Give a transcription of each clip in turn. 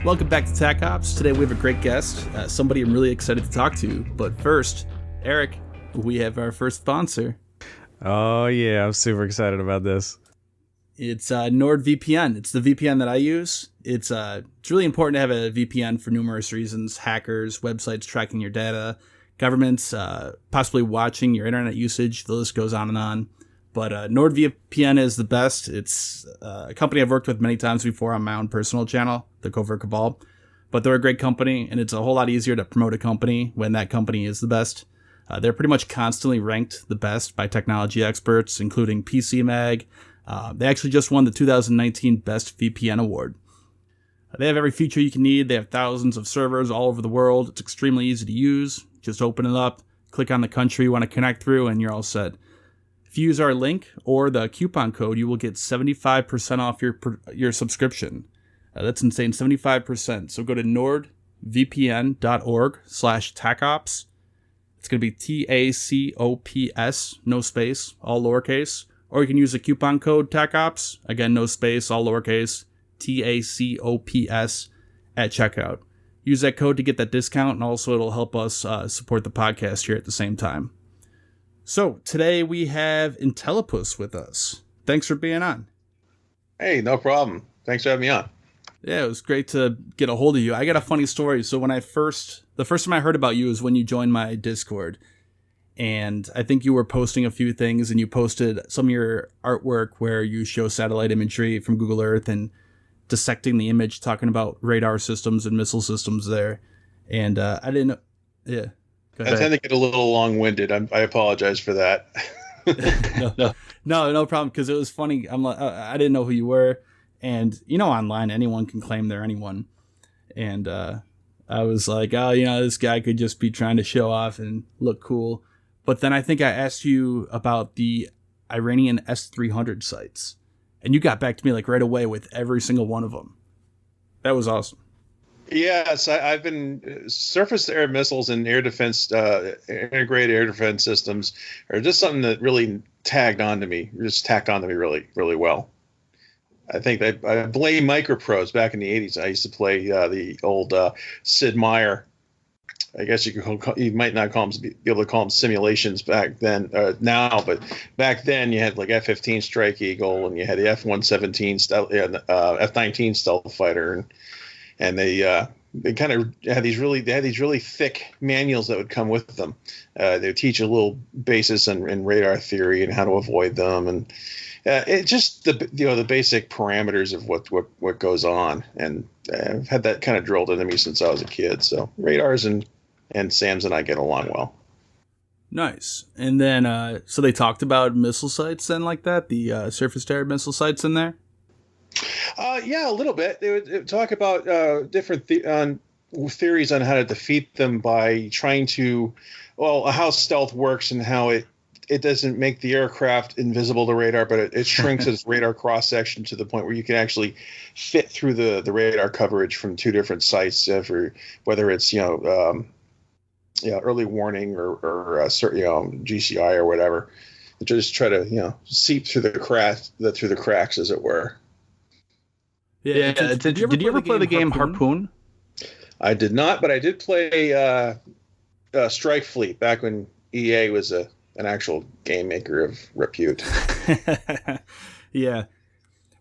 Welcome back to Tac Ops. Today we have a great guest, somebody I'm really excited to talk to. But first, Eric, we have our first sponsor. Oh yeah, I'm super excited about this. It's NordVPN. It's the VPN that I use. It's really important to have a VPN for numerous reasons: hackers, websites tracking your data, governments possibly watching your internet usage. The list goes on and on. But NordVPN is the best. It's a company I've worked with many times before on my own personal channel, the Covert Cabal. But they're a great company, and it's a whole lot easier to promote a company when that company is the best. They're pretty much constantly ranked the best by technology experts, including PC Mag. They actually just won the 2019 Best VPN Award. They have every feature you can need. They have thousands of servers all over the world. It's extremely easy to use. Just open it up, click on the country you want to connect through, and you're all set. If you use our link or the coupon code, you will get 75% off your subscription. That's insane, 75%. So go to nordvpn.org/tacops. It's going to be TACOPS, no space, all lowercase. Or you can use the coupon code TACOPS, again, no space, all lowercase, TACOPS at checkout. Use that code to get that discount, and also it'll help us support the podcast here at the same time. So, today we have Intellipus with us. Thanks for being on. Hey, no problem. Thanks for having me on. Yeah, it was great to get a hold of you. I got a funny story. So the first time I heard about you is when you joined my Discord. And I think you were posting a few things, and you posted some of your artwork where you show satellite imagery from Google Earth and dissecting the image, talking about radar systems and missile systems there. And I didn't know. Yeah. I tend to get a little long-winded. I apologize for that. No problem. Because it was funny. I didn't know who you were, and online anyone can claim they're anyone. And I was like, this guy could just be trying to show off and look cool. But then I think I asked you about the Iranian S-300 sites, and you got back to me like right away with every single one of them. That was awesome. Yes, I've been surface-to-air missiles and air defense, integrated air defense systems are just something that really tacked onto me really, really well. I think I blame micropros back in the 80s. I used to play the old Sid Meier. I guess you might not be able to call them simulations back then, now, but back then you had like F-15 Strike Eagle, and you had the F-117 F-19 stealth fighter, and they kind of had these really thick manuals that would come with them. They would teach a little basis in radar theory and how to avoid them, and it just the basic parameters of what goes on. And I've had that kind of drilled into me since I was a kid. So radars and SAMs and I get along well. Nice. And then so they talked about missile sites then, like that, the surface-to-air missile sites in there. Yeah, a little bit. They would talk about different theories on how to defeat them by trying to, how stealth works and how it doesn't make the aircraft invisible to radar, but it shrinks its radar cross section to the point where you can actually fit through the radar coverage from two different sites, for whether it's early warning or GCI or whatever. And just try to seep through the cracks, as it were. Yeah. Did you ever play the game Harpoon? I did not, but I did play Strike Fleet back when EA was an actual game maker of repute. Yeah.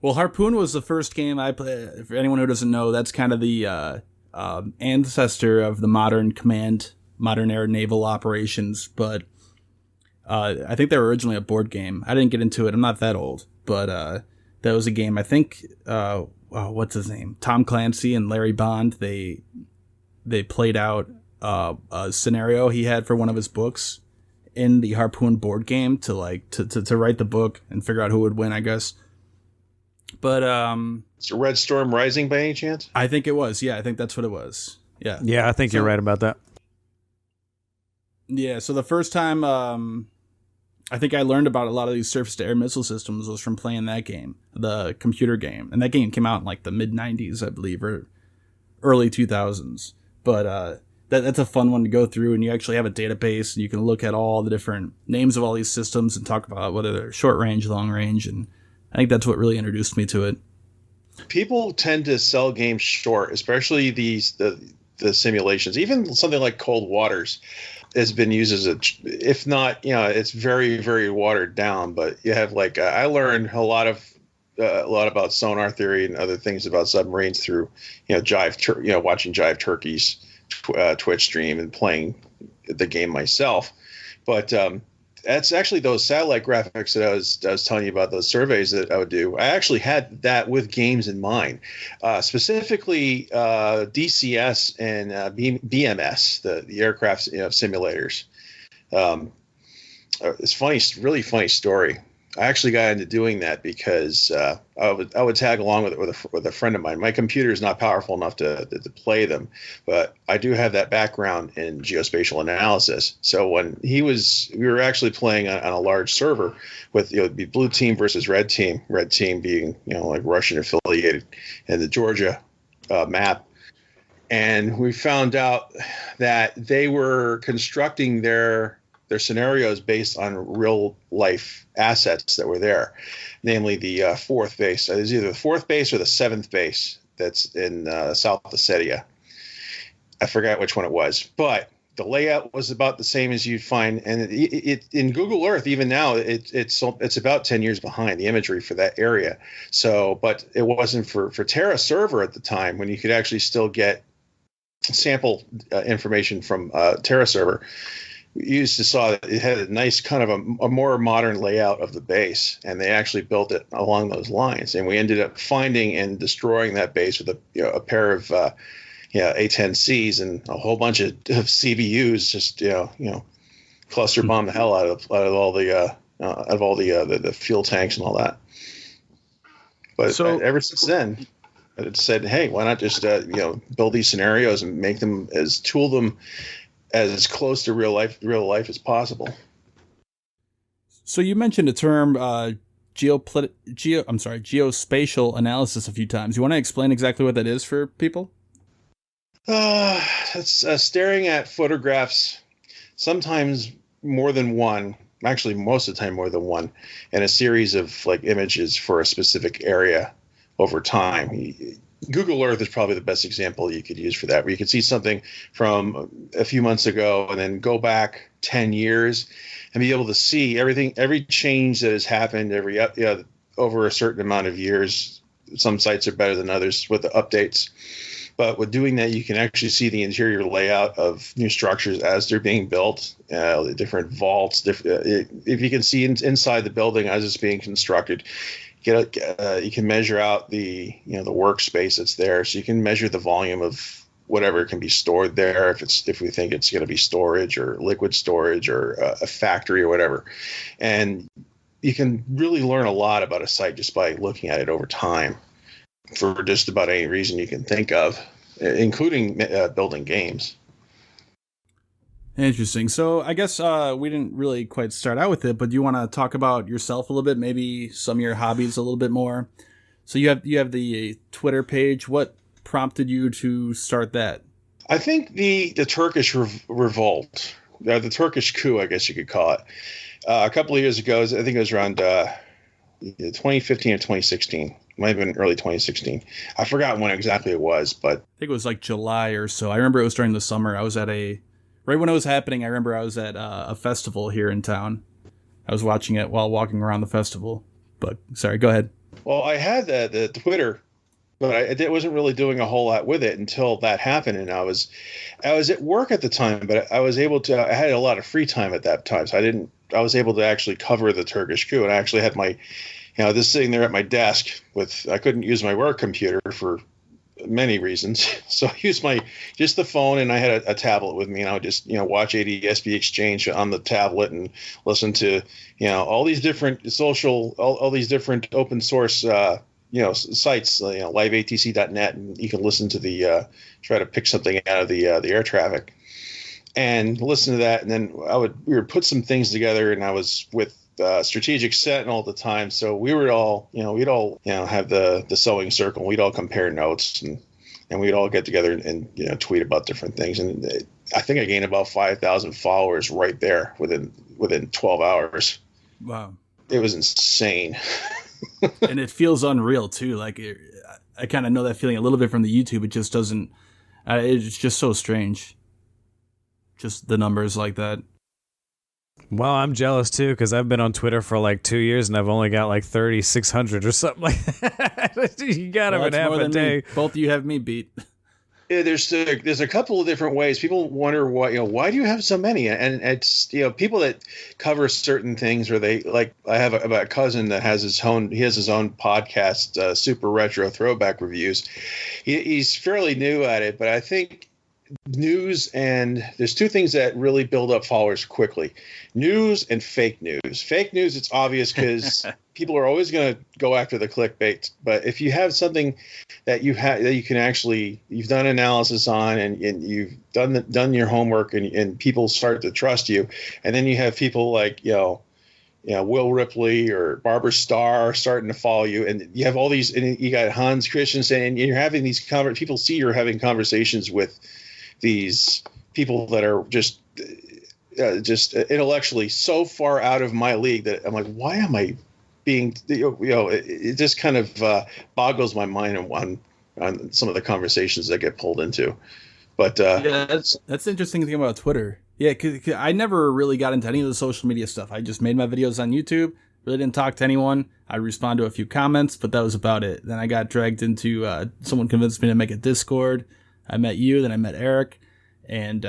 Well, Harpoon was the first game I played. For anyone who doesn't know, that's kind of the ancestor of the modern air naval operations. But I think they were originally a board game. I didn't get into it. I'm not that old, but that was a game. I think what's his name? Tom Clancy and Larry Bond. They played out a scenario he had for one of his books in the Harpoon board game to write the book and figure out who would win, I guess. But is it Red Storm Rising by any chance? I think it was. Yeah, I think that's what it was. Yeah. Yeah, I think you're right about that. Yeah, so the first time I think I learned about a lot of these surface-to-air missile systems was from playing that game, the computer game. And that game came out in like the mid-90s, I believe, or early 2000s. But that's a fun one to go through, and you actually have a database, and you can look at all the different names of all these systems and talk about whether they're short range, long range, and I think that's what really introduced me to it. People tend to sell games short, especially the simulations. Even something like Cold Waters has been used as if not, it's very, very watered down. But you have I learned a lot about sonar theory and other things about submarines through, watching Jive Turkey's Twitch stream and playing the game myself. But that's actually those satellite graphics that I was telling you about, those surveys that I would do. I actually had that with games in mind, specifically DCS and BMS, the aircraft simulators. It's funny, really funny story. I actually got into doing that because I would tag along with a friend of mine. My computer is not powerful enough to play them, but I do have that background in geospatial analysis. So when we were actually playing on a large server with it'd be blue team versus red team being Russian affiliated, and the Georgia map. And we found out that they were constructing their scenarios based on real life assets that were there, namely the fourth base. It was either the fourth base or the seventh base that's in South Ossetia. I forgot which one it was, but the layout was about the same as you'd find. And it in Google Earth, even now, it's about 10 years behind the imagery for that area. So, but it wasn't for Terra Server at the time, when you could actually still get sample information from Terra Server. You saw that it had a nice kind of a more modern layout of the base, and they actually built it along those lines. And we ended up finding and destroying that base with a pair of A10Cs and a whole bunch of CBUs, just cluster bomb the hell out of all the fuel tanks and all that. But ever since then, it said, hey, why not just build these scenarios and make them tool them as close to real life as possible. So you mentioned the term geospatial analysis a few times. You want to explain exactly what that is for people? It's staring at photographs, sometimes more than one, actually most of the time more than one, and a series of images for a specific area over time. Google Earth is probably the best example you could use for that, where you can see something from a few months ago and then go back 10 years and be able to see every change that has happened over a certain amount of years. Some sites are better than others with the updates. But with doing that, you can actually see the interior layout of new structures as they're being built, the different vaults. If you can see inside the building as it's being constructed, you can measure out the workspace that's there, so you can measure the volume of whatever can be stored there, if we think it's going to be storage or liquid storage or a factory or whatever. And you can really learn a lot about a site just by looking at it over time for just about any reason you can think of, including building games. Interesting. So I guess we didn't really quite start out with it, but do you want to talk about yourself a little bit, maybe some of your hobbies a little bit more? So you have the Twitter page. What prompted you to start that? I think the Turkish revolt, the Turkish coup, I guess you could call it, a couple of years ago. I think it was around 2015 or 2016. Might have been early 2016. I forgot when exactly it was, but I think it was July or so. I remember it was during the summer. I was at right when it was happening. I remember I was at a festival here in town. I was watching it while walking around the festival. But sorry, go ahead. Well, I had the Twitter, but I wasn't really doing a whole lot with it until that happened. And I was at work at the time, but I had a lot of free time at that time, so I was able to actually cover the Turkish coup, and I actually had my this sitting there at my desk I couldn't use my work computer for many reasons. So I used just the phone, and I had a tablet with me, and I would just, watch ADSB Exchange on the tablet and listen to, all these different all these different open source, sites, liveatc.net, and you can listen to try to pick something out of the air traffic and listen to that. And then we would put some things together, and I was with Strategic Sentinel at the time, so we were all, we'd all, have the sewing circle. We'd all compare notes, and we'd all get together and tweet about different things. And I think I gained about 5,000 followers right there within 12 hours. Wow, it was insane. And it feels unreal too. I kind of know that feeling a little bit from the YouTube. It just doesn't. It's just so strange. Just the numbers like that. Well, I'm jealous too because I've been on Twitter for like 2 years and I've only got like 3,600 or something like that. You got them in half a day. Me. Both of you have me beat. Yeah, there's a couple of different ways. People wonder why do you have so many? And it's people that cover certain things, or they like. I have a cousin that has his own podcast, Super Retro Throwback Reviews. He's fairly new at it, but I think news, and there's two things that really build up followers quickly: news and fake news. Fake news, it's obvious because people are always going to go after the clickbait. But if you have something that you can actually, you've done analysis on, and you've done your homework, and people start to trust you, and then you have people like Will Ripley or Barbara Starr starting to follow you, and you have all these, and you got Hans Christensen, and you're having these people see you're having conversations with these people that are just intellectually so far out of my league that I'm like, why am I being, it just kind of boggles my mind on some of the conversations that get pulled into. But that's the interesting thing about Twitter. Yeah, cause I never really got into any of the social media stuff. I just made my videos on YouTube, really didn't talk to anyone. I respond to a few comments, but that was about it. Then I got dragged into, someone convinced me to make a Discord. I met you, then I met Eric, and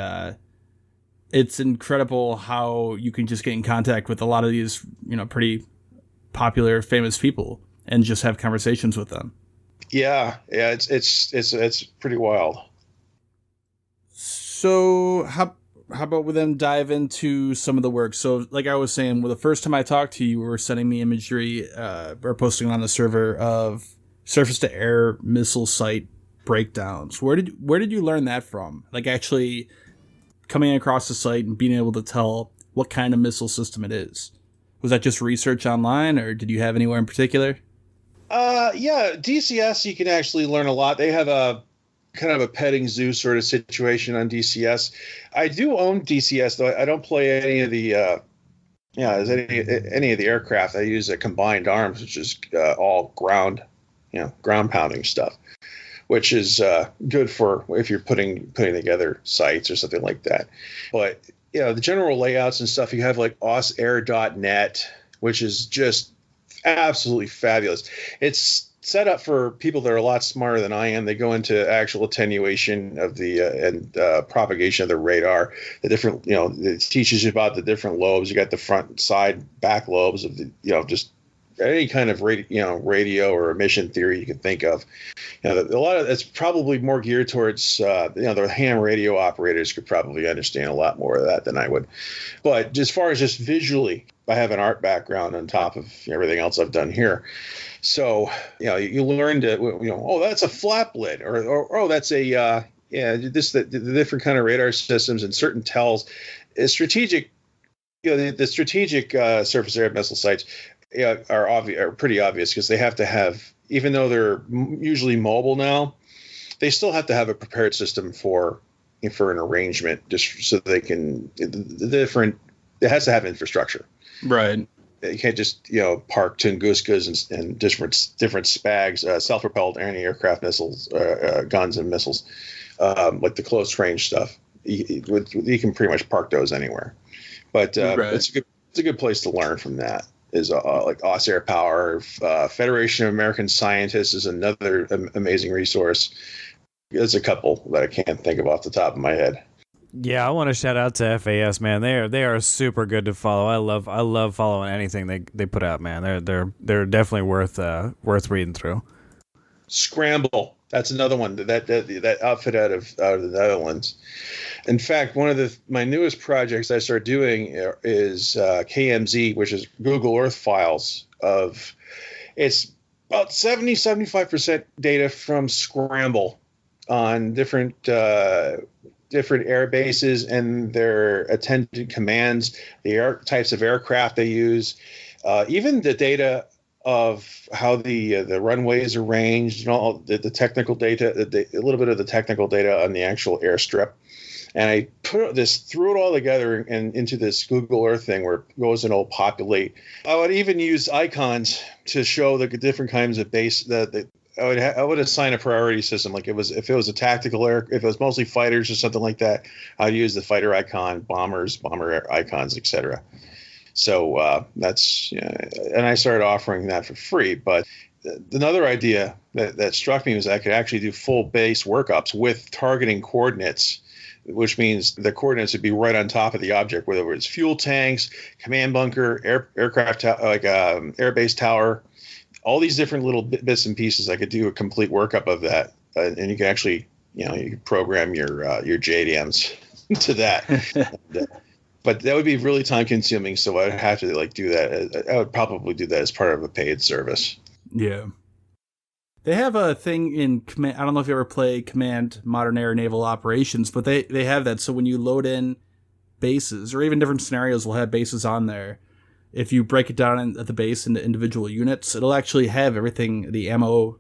it's incredible how you can just get in contact with a lot of these, pretty popular, famous people and just have conversations with them. Yeah, it's pretty wild. So how about we then dive into some of the work? So like I was saying, the first time I talked to you, you were sending me imagery or posting on the server of surface-to-air missile site breakdowns. Where did you learn that from? Like actually coming across the site and being able to tell what kind of missile system it is. Was that just research online, or did you have anywhere in particular? Yeah, DCS, you can actually learn a lot. They have a kind of a petting zoo sort of situation on DCS. I do own DCS, though. I don't play any of the any of the aircraft. I use a combined arms, which is all ground pounding stuff, which is good for if you're putting together sites or something like that. But the general layouts and stuff, you have like osair.net, which is just absolutely fabulous. It's set up for people that are a lot smarter than I am. They go into actual attenuation of the and propagation of the radar. The different, it teaches you about the different lobes. You got the front, side, back lobes of the, just any kind of radio or emission theory you can think of. A lot of that's probably more geared towards the ham radio operators could probably understand a lot more of that than I would. But as far as just visually, I have an art background on top of everything else I've done here. So you learn to that's a flap lid, or that's a the different kind of radar systems and certain tells is strategic. The strategic surface area missile sites are pretty obvious because they have to have, even though they're usually mobile now, they still have to have a prepared system for an arrangement, just so they can it has to have infrastructure. Right. You can't just park Tunguskas and different SPAGs, self-propelled anti-aircraft missiles, guns and missiles, like the close range stuff. You can pretty much park those anywhere. But right. It's a good place to learn from that. Is like Osair Power, Federation of American Scientists is another amazing resource. There's a couple that I can't think of off the top of my head. Yeah, I want to shout out to FAS, man. They are super good to follow. I love following anything they put out, man. They're definitely worth reading through. Scramble. That's another one. That outfit out of the Netherlands. In fact, one of my newest projects I started doing is KMZ, which is Google Earth files it's about 75% data from Scramble on different air bases and their attendant commands, the types of aircraft they use, even the data of how the runway is arranged, all the technical data, a little bit of the technical data on the actual airstrip. And I threw it all together and into this Google Earth thing where it goes and it'll populate. I would even use icons to show the different kinds of base, the I would assign a priority system. Like if it was a tactical air, if it was mostly fighters or something like that, I'd use the fighter icon, bomber icons, etc. So that's and I started offering that for free. But another idea that struck me was I could actually do full base workups with targeting coordinates, which means the coordinates would be right on top of the object, whether it's fuel tanks, command bunker, aircraft, airbase tower, all these different little bits and pieces. I could do a complete workup of that, and you can actually, you can program your JDMs to that. But that would be really time consuming, so I'd have to do that. I would probably do that as part of a paid service. Yeah. They have a thing in Command. I don't know if you ever play Command Modern Air Naval Operations, but they have that. So when you load in bases, or even different scenarios will have bases on there, if you break it down at the base into individual units, it'll actually have everything, the ammo,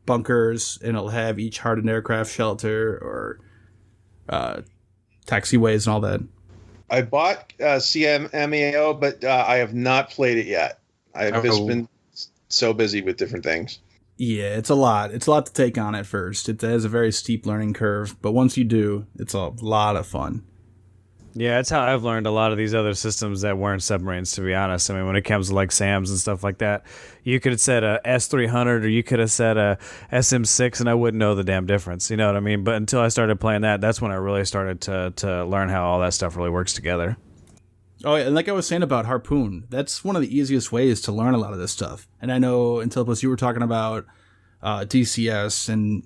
bunkers, and it'll have each hardened aircraft shelter or taxiways and all that. I bought CMMAO, but I have not played it yet. I've just been so busy with different things. Yeah, it's a lot. It's a lot to take on at first. It has a very steep learning curve, but once you do, it's a lot of fun. Yeah, that's how I've learned a lot of these other systems that weren't submarines, to be honest. I mean, when it comes to like SAMs and stuff like that, you could have said a S300 or you could have said a SM6 and I wouldn't know the damn difference. You know what I mean? But until I started playing that's when I really started to learn how all that stuff really works together. Oh, yeah, and like I was saying about Harpoon, that's one of the easiest ways to learn a lot of this stuff. And I know, Intellipus, you were talking about DCS and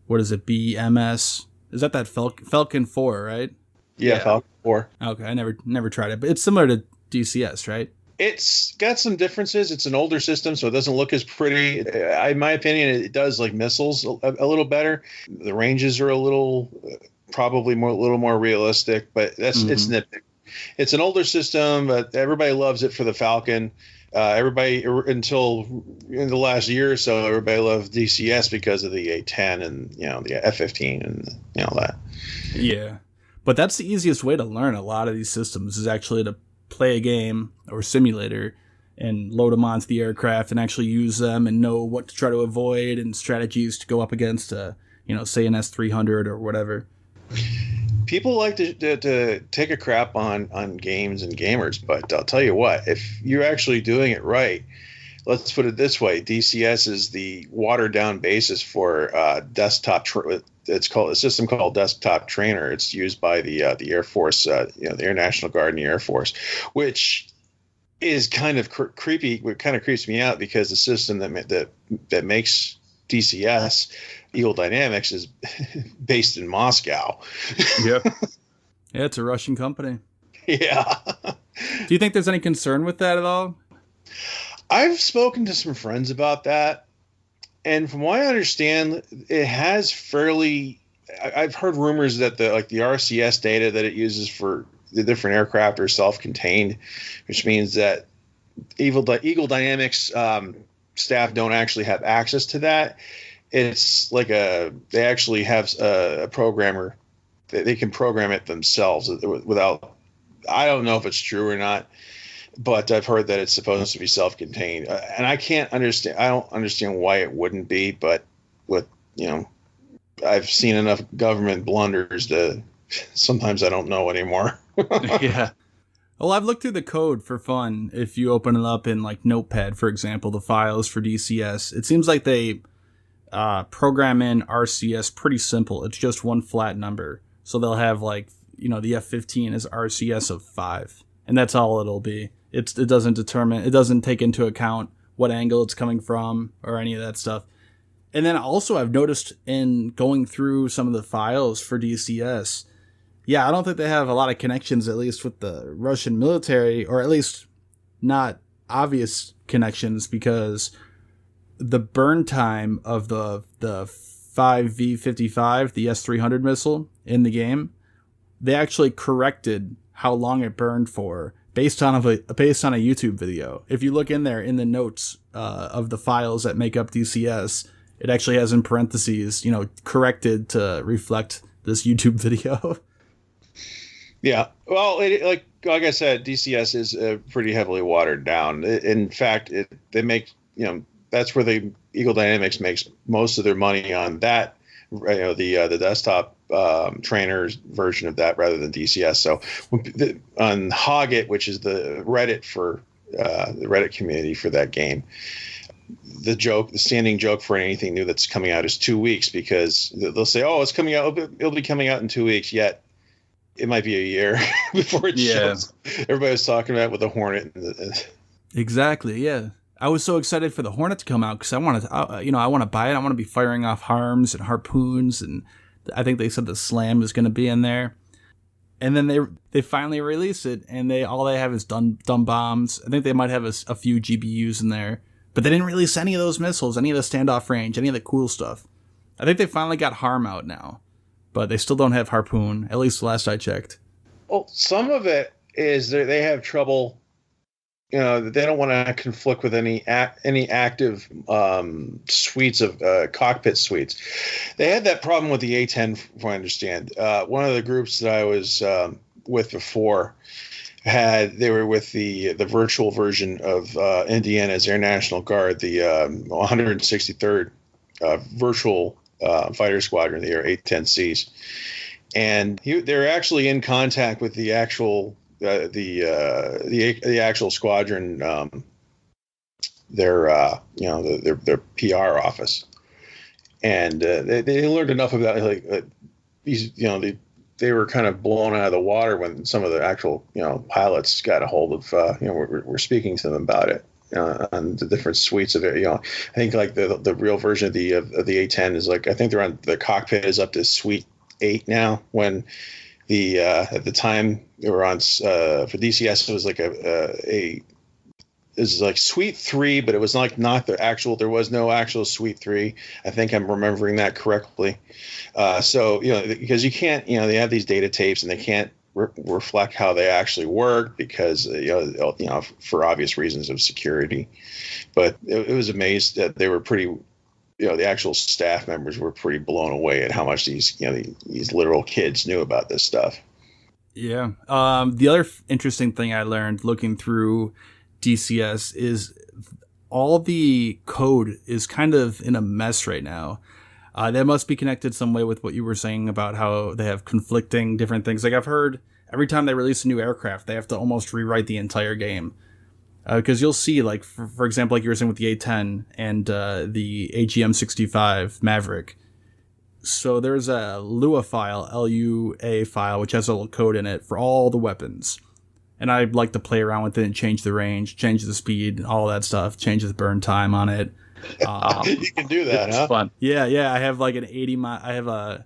what is it, BMS? Is that Falcon 4, right? Yeah, Falcon 4. Okay, I never tried it, but it's similar to DCS, right? It's got some differences. It's an older system, so it doesn't look as pretty. In my opinion, it does like missiles a little better. The ranges are a little more realistic, but it's nitpicky. It's an older system, but everybody loves it for the Falcon. Everybody, until in the last year or so, everybody loved DCS because of the A10 and the F-15 and that. Yeah. But that's the easiest way to learn a lot of these systems is actually to play a game or simulator and load them onto the aircraft and actually use them and know what to try to avoid and strategies to go up against, say an S-300 or whatever. People like to take a crap on games and gamers, but I'll tell you what, if you're actually doing it right, let's put it this way: DCS is the watered down basis for desktop. It's called a system called Desktop Trainer. It's used by the Air Force, the Air National Guard and the Air Force, which is kind of creepy. What kind of creeps me out because the system that makes DCS, Eagle Dynamics, is based in Moscow. Yep. Yeah, it's a Russian company. Yeah. Do you think there's any concern with that at all? I've spoken to some friends about that. And from what I understand, it has I've heard rumors that the RCS data that it uses for the different aircraft are self-contained, which means that Eagle Dynamics staff don't actually have access to that. It's like they actually have a programmer that they can program it themselves without. I don't know if it's true or not. But I've heard that it's supposed to be self-contained, and I can't understand. I don't understand why it wouldn't be. But I've seen enough government blunders to sometimes I don't know anymore. Yeah. Well, I've looked through the code for fun. If you open it up in like Notepad, for example, the files for DCS, it seems like they program in RCS pretty simple. It's just one flat number, so they'll have the F-15 is RCS of 5, and that's all it'll be. It doesn't take into account what angle it's coming from or any of that stuff. And then also I've noticed in going through some of the files for DCS, I don't think they have a lot of connections, at least with the Russian military, or at least not obvious connections, because the burn time of the 5V55, the S-300 missile in the game, they actually corrected how long it burned for based on a YouTube video. If you look in there in the notes of the files that make up DCS, it actually has in parentheses, corrected to reflect this YouTube video. Yeah. Well, like I said, DCS is pretty heavily watered down. In fact, they make, that's where the Eagle Dynamics makes most of their money on that. The desktop trainers version of that rather than DCS. So on Hoggit, which is the Reddit for the Reddit community for that game, the standing joke for anything new that's coming out is 2 weeks, because they'll say, "Oh, it's coming out. It'll be coming out in 2 weeks." Yet it might be a year before it shows. Everybody was talking about it with the Hornet. Exactly. Yeah. I was so excited for the Hornet to come out because I want to buy it. I want to be firing off harms and harpoons, and I think they said the slam is going to be in there. And then they finally release it, and all they have is dumb bombs. I think they might have a few GBUs in there, but they didn't release any of those missiles, any of the standoff range, any of the cool stuff. I think they finally got harm out now, but they still don't have harpoon. At least the last I checked. Well, some of it is they have trouble. They don't want to conflict with any active suites of cockpit suites. They had that problem with the A-10, from what I understand. One of the groups that I was with before they were with the virtual version of Indiana's Air National Guard, the 163rd virtual fighter squadron, the A-10Cs, and they're actually in contact with the actual. The actual squadron, their PR office, and they learned enough about these. They were kind of blown out of the water when some of the actual pilots got a hold of. We're speaking to them about it on the different suites of it. I think like the real version of the A-10 is like, I think the cockpit is up to suite 8 now. When at the time they were on for DCS, it was like it was like Suite 3, but it was like not the actual. There was no actual Suite 3. I think I'm remembering that correctly. So because you can't, they have these data tapes and they can't reflect how they actually work because for obvious reasons of security. But it was amazed that they were pretty. The actual staff members were pretty blown away at how much these literal kids knew about this stuff. Yeah. The other interesting thing I learned looking through DCS is all the code is kind of in a mess right now. That must be connected some way with what you were saying about how they have conflicting different things. Like I've heard every time they release a new aircraft, they have to almost rewrite the entire game. Because you'll see, like, for example, like you were saying with the A-10 and the AGM-65 Maverick. So there's a Lua file, L-U-A file, which has a little code in it for all the weapons. And I like to play around with it and change the range, change the speed, all that stuff, change the burn time on it. You can do that, huh? Fun. Yeah. I have like an 80 mile. I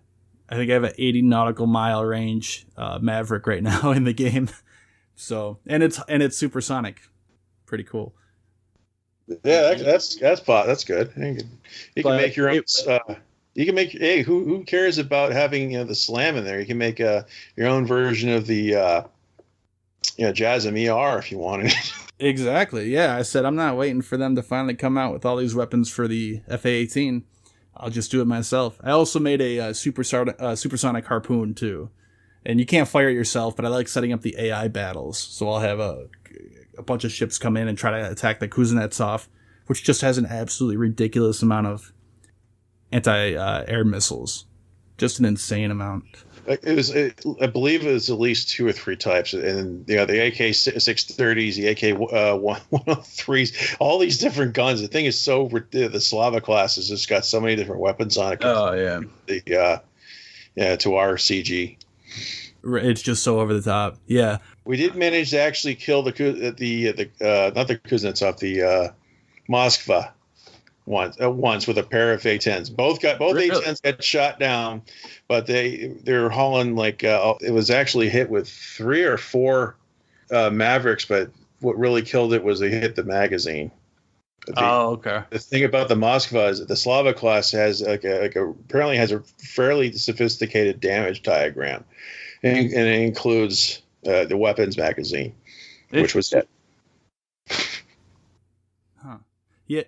think I have an 80 nautical mile range Maverick right now in the game. So and it's supersonic. Pretty cool. Yeah, that's good. You can make your own. You can make. Hey, who cares about having the slam in there? You can make your own version of the JASM ER if you wanted. Exactly. Yeah, I said I'm not waiting for them to finally come out with all these weapons for the FA-18. I'll just do it myself. I also made a supersonic harpoon too, and you can't fire it yourself, but I like setting up the AI battles. So I'll have a bunch of ships come in and try to attack the Kuznetsov, which just has an absolutely ridiculous amount of anti-air missiles. Just an insane amount. I believe it was at least 2 or 3 types, and the AK-630s, the AK-103s, all these different guns. The thing is the Slava class has just got so many different weapons on it. Oh yeah. To our CG. It's just so over the top. Yeah. We did manage to actually kill not the Kuznetsov, the Moskva once with a pair of A-10s. Both A-10s got shot down, but they're hauling it was actually hit with 3 or 4 Mavericks, but what really killed it was they hit the magazine. Okay. The thing about the Moskva is that the Slava class has apparently has a fairly sophisticated damage diagram, and it includes the weapons magazine, which was it. Huh. Yeah.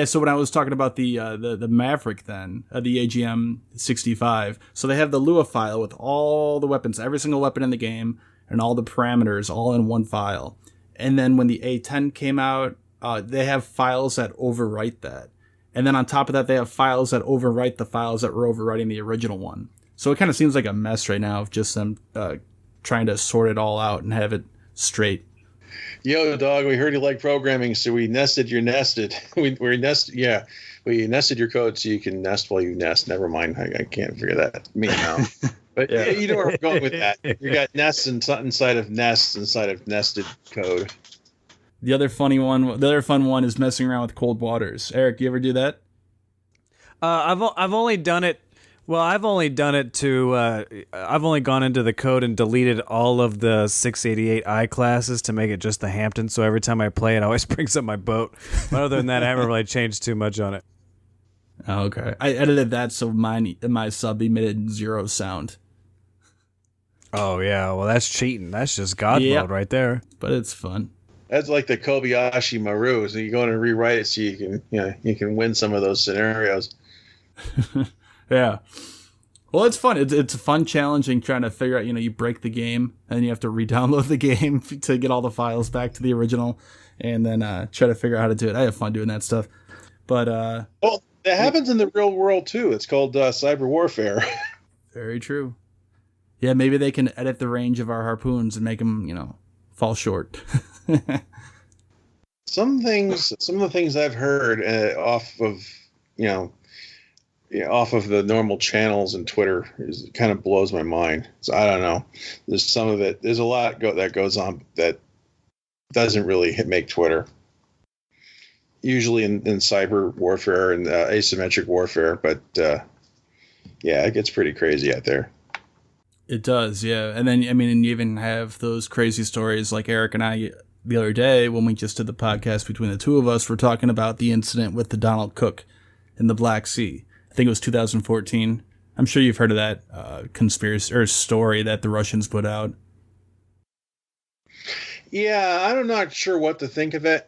So when I was talking about the Maverick, then the AGM-65, so they have the Lua file with all the weapons, every single weapon in the game, and all the parameters all in one file. And then when the A-10 came out, they have files that overwrite that. And then on top of that, they have files that overwrite the files that were overwriting the original one. So it kind of seems like a mess right now of just them trying to sort it all out and have it straight. Yo, dog, we heard you like programming, so we nested your nested. We nested your code so you can nest while you nest. Never mind. I can't figure that mean now. But yeah, you know where I'm going with that. You got nests inside of nests inside of nested code. The other fun one is messing around with cold waters. Eric, you ever do that? I've only done it. Well, I've only done it to. I've only gone into the code and deleted all of the 688i classes to make it just the Hampton. So every time I play it, always brings up my boat. But other than that, I haven't really changed too much on it. Oh, okay. I edited that so my sub emitted 0 sound. Oh yeah, well that's cheating. That's just God mode right there. But it's fun. That's like the Kobayashi Maru. So you go in and rewrite it so you can win some of those scenarios. Yeah. Well, it's fun. It's fun challenging trying to figure out, you break the game and you have to re-download the game to get all the files back to the original and then try to figure out how to do it. I have fun doing that stuff. But well, that happens in the real world too. It's called cyber warfare. Very true. Yeah, maybe they can edit the range of our harpoons and make them, fall short. Some of the things I've heard off of the normal channels and Twitter kind of blows my mind. So I don't know. There's some of it. There's a lot that goes on that doesn't really make Twitter. Usually in cyber warfare and asymmetric warfare, but yeah, it gets pretty crazy out there. It does, yeah. And then, and you even have those crazy stories like Eric and I the other day when we just did the podcast between the two of us. We're talking about the incident with the Donald Cook in the Black Sea. I think it was 2014. I'm sure you've heard of that conspiracy or story that the Russians put out. Yeah, I'm not sure what to think of it.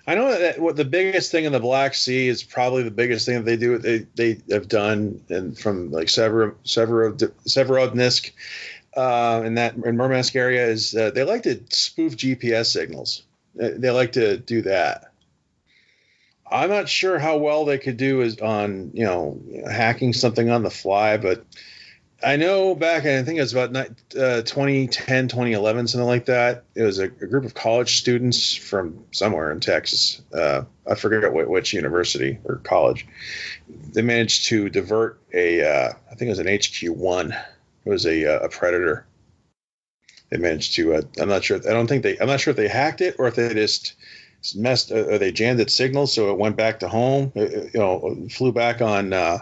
I know that what the biggest thing in the Black Sea is probably the biggest thing that they do. They have done, and from like Severodonetsk in Murmansk area is they like to spoof GPS signals. They like to do that. I'm not sure how well they could do is on hacking something on the fly, but I know back, I think it was about 2010, 2011, something like that. It was a group of college students from somewhere in Texas. I forget which university or college. They managed to divert I think it was an HQ-1. It was a Predator. They managed to, I'm not sure if they hacked it or if they just or they jammed its signals so it went back to home. It flew back on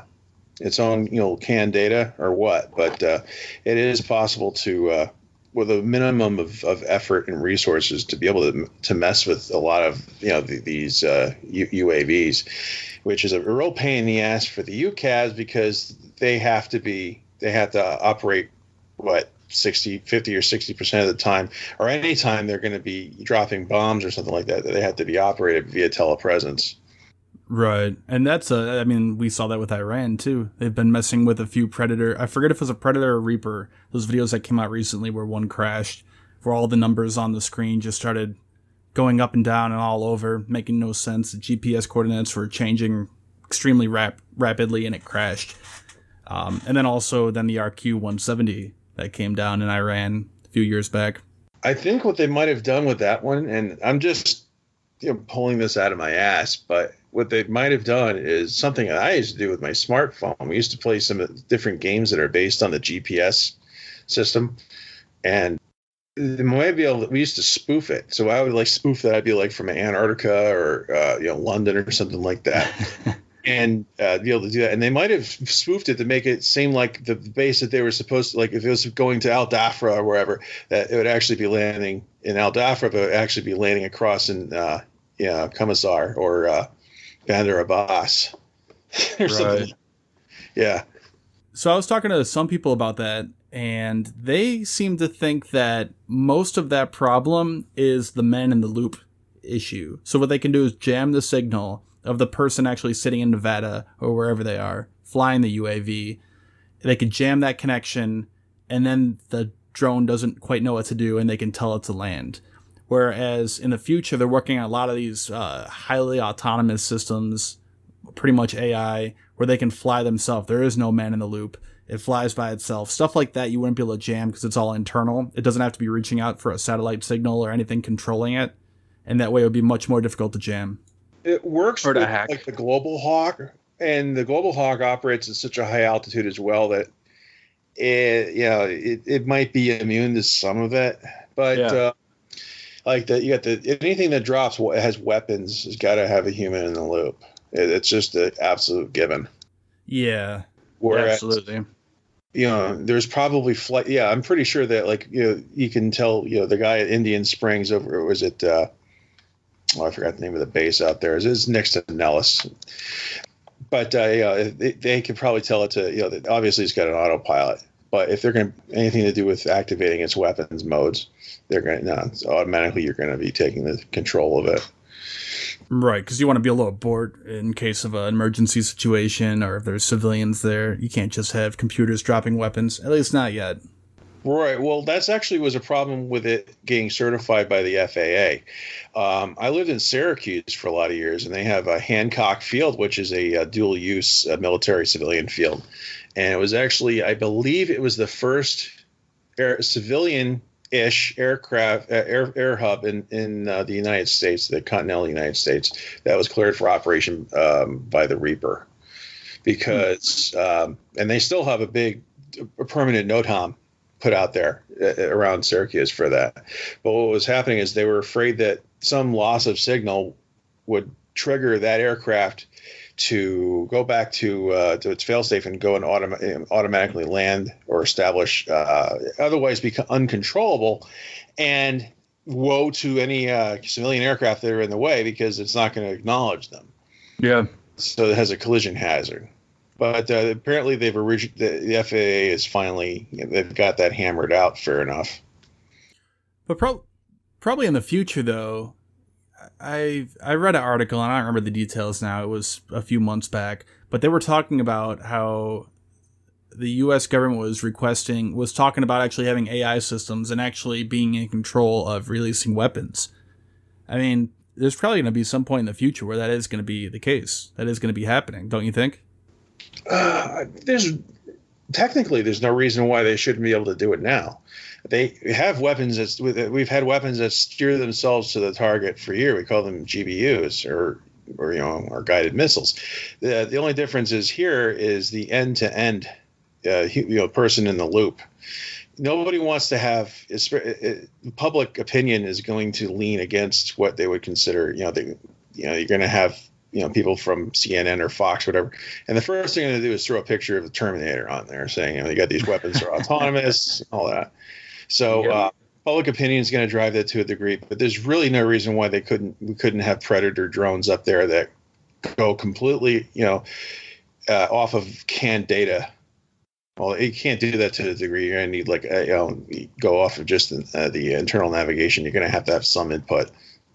its own, canned data or what, but it is possible to, with a minimum of effort and resources, to be able to mess with a lot of, these UAVs, which is a real pain in the ass for the UCAS because they have to operate 50 or 60% of the time, or any time they're going to be dropping bombs or something like that. They have to be operated via telepresence. Right. And that's we saw that with Iran too. They've been messing with a few Predator. I forget if it was a Predator or Reaper. Those videos that came out recently where one crashed, where all the numbers on the screen just started going up and down and all over, making no sense. The GPS coordinates were changing extremely rapidly and it crashed. And then also the RQ-170 that came down in Iran a few years back. I think what they might have done with that one, and I'm just pulling this out of my ass, but what they might have done is something that I used to do with my smartphone. We used to play some different games that are based on the GPS system, and we used to spoof it. So I would spoof that. I'd be from Antarctica or London or something like that, and be able to do that. And they might have spoofed it to make it seem like the base that they were supposed to, if it was going to Al Dafra or wherever, that it would actually be landing in Al Dafra, but it would actually be landing across in Commissar or Bandar Abbas or something. Yeah. So I was talking to some people about that, and they seem to think that most of that problem is the man in the loop issue. So what they can do is jam the signal of the person actually sitting in Nevada or wherever they are, flying the UAV. They can jam that connection, and then the drone doesn't quite know what to do, and they can tell it to land. Whereas in the future, they're working on a lot of these highly autonomous systems, pretty much AI, where they can fly themselves. There is no man in the loop. It flies by itself. Stuff like that you wouldn't be able to jam because it's all internal. It doesn't have to be reaching out for a satellite signal or anything controlling it. And that way it would be much more difficult to jam. It works Or to with hack. like the Global Hawk, and the Global Hawk operates at such a high altitude as well that it might be immune to some of it. But you got anything that drops has weapons has got to have a human in the loop. It's just an absolute given. Yeah. Whereas, absolutely. There's probably flight. Yeah, I'm pretty sure that you can tell, the guy at Indian Springs over, was it, I forgot the name of the base out there. It's next to Nellis. But they can probably tell it to, that obviously it's got an autopilot. But if they're going to anything to do with activating its weapons modes, they're going to automatically you're going to be taking the control of it. Right, because you want to be a little bored in case of an emergency situation or if there's civilians there. You can't just have computers dropping weapons, at least not yet. Right. Well, that's actually was a problem with it getting certified by the FAA. I lived in Syracuse for a lot of years, and they have a Hancock Field, which is a dual-use military civilian field. And it was actually, I believe it was the first civilian-ish aircraft air hub in the United States, the continental United States, that was cleared for operation by the Reaper. Because, and they still have a permanent NOTAM put out there around Syracuse for that. But what was happening is they were afraid that some loss of signal would trigger that aircraft to go back to its failsafe and go and automatically land or establish, otherwise become uncontrollable. And woe to any civilian aircraft that are in the way because it's not going to acknowledge them. Yeah. So it has a collision hazard. But apparently the FAA is finally, they've got that hammered out fair enough. But probably in the future, though, I read an article, and I don't remember the details now. It was a few months back. But they were talking about how the U.S. government was talking about actually having AI systems and actually being in control of releasing weapons. I mean, there's probably going to be some point in the future where that is going to be the case. That is going to be happening, don't you think? There's no reason why they shouldn't be able to do it now. They have weapons we've had weapons that steer themselves to the target for years. We call them GBUs or guided missiles. The only difference is here is the end-to-end person in the loop. Nobody wants to have public opinion is going to lean against what they would consider. You're going to have people from CNN or Fox, whatever. And the first thing they're going to do is throw a picture of the Terminator on there saying, they got these weapons that are autonomous, all that. So public opinion is going to drive that to a degree, but there's really no reason why we couldn't have Predator drones up there that go completely, off of canned data. Well, you can't do that to a degree. You're going to need go off of just the internal navigation. You're going to have some input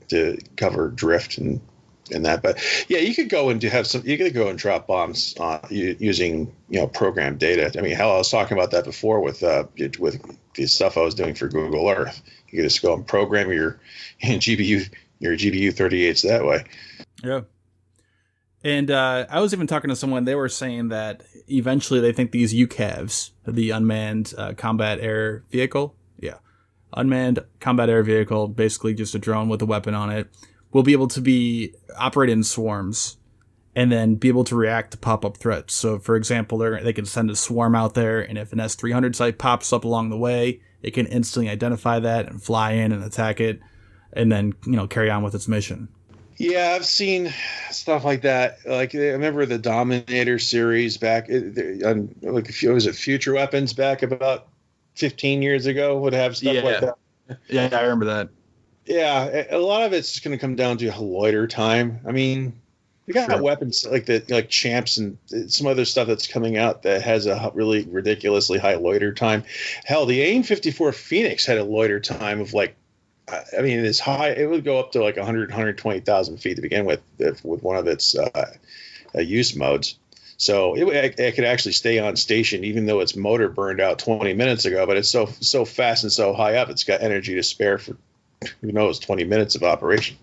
to cover drift and that. But yeah, you could go and drop bombs using programmed data. I mean, hell, I was talking about that before with the stuff I was doing for Google Earth. You could just go and program your GPU 38s that way. Yeah. And I was even talking to someone, they were saying that eventually they think these UCAVs, the unmanned combat air vehicle, unmanned combat air vehicle, basically just a drone with a weapon on it, will be able to be operate in swarms and then be able to react to pop-up threats. So, for example, they can send a swarm out there, and if an S-300 site pops up along the way, it can instantly identify that and fly in and attack it, and then carry on with its mission. Yeah, I've seen stuff like that. Like, I remember the Dominator series back on, was it Future Weapons back about 15 years ago would have stuff like that. Yeah, I remember that. Yeah, a lot of it's going to come down to loiter time. I mean, we got weapons like Champs and some other stuff that's coming out that has a really ridiculously high loiter time. Hell, the AIM-54 Phoenix had a loiter time of it's high. It would go up to 100, 120,000 feet to begin with one of its use modes. So it could actually stay on station even though its motor burned out 20 minutes ago. But it's so fast and so high up, it's got energy to spare for who knows, 20 minutes of operation.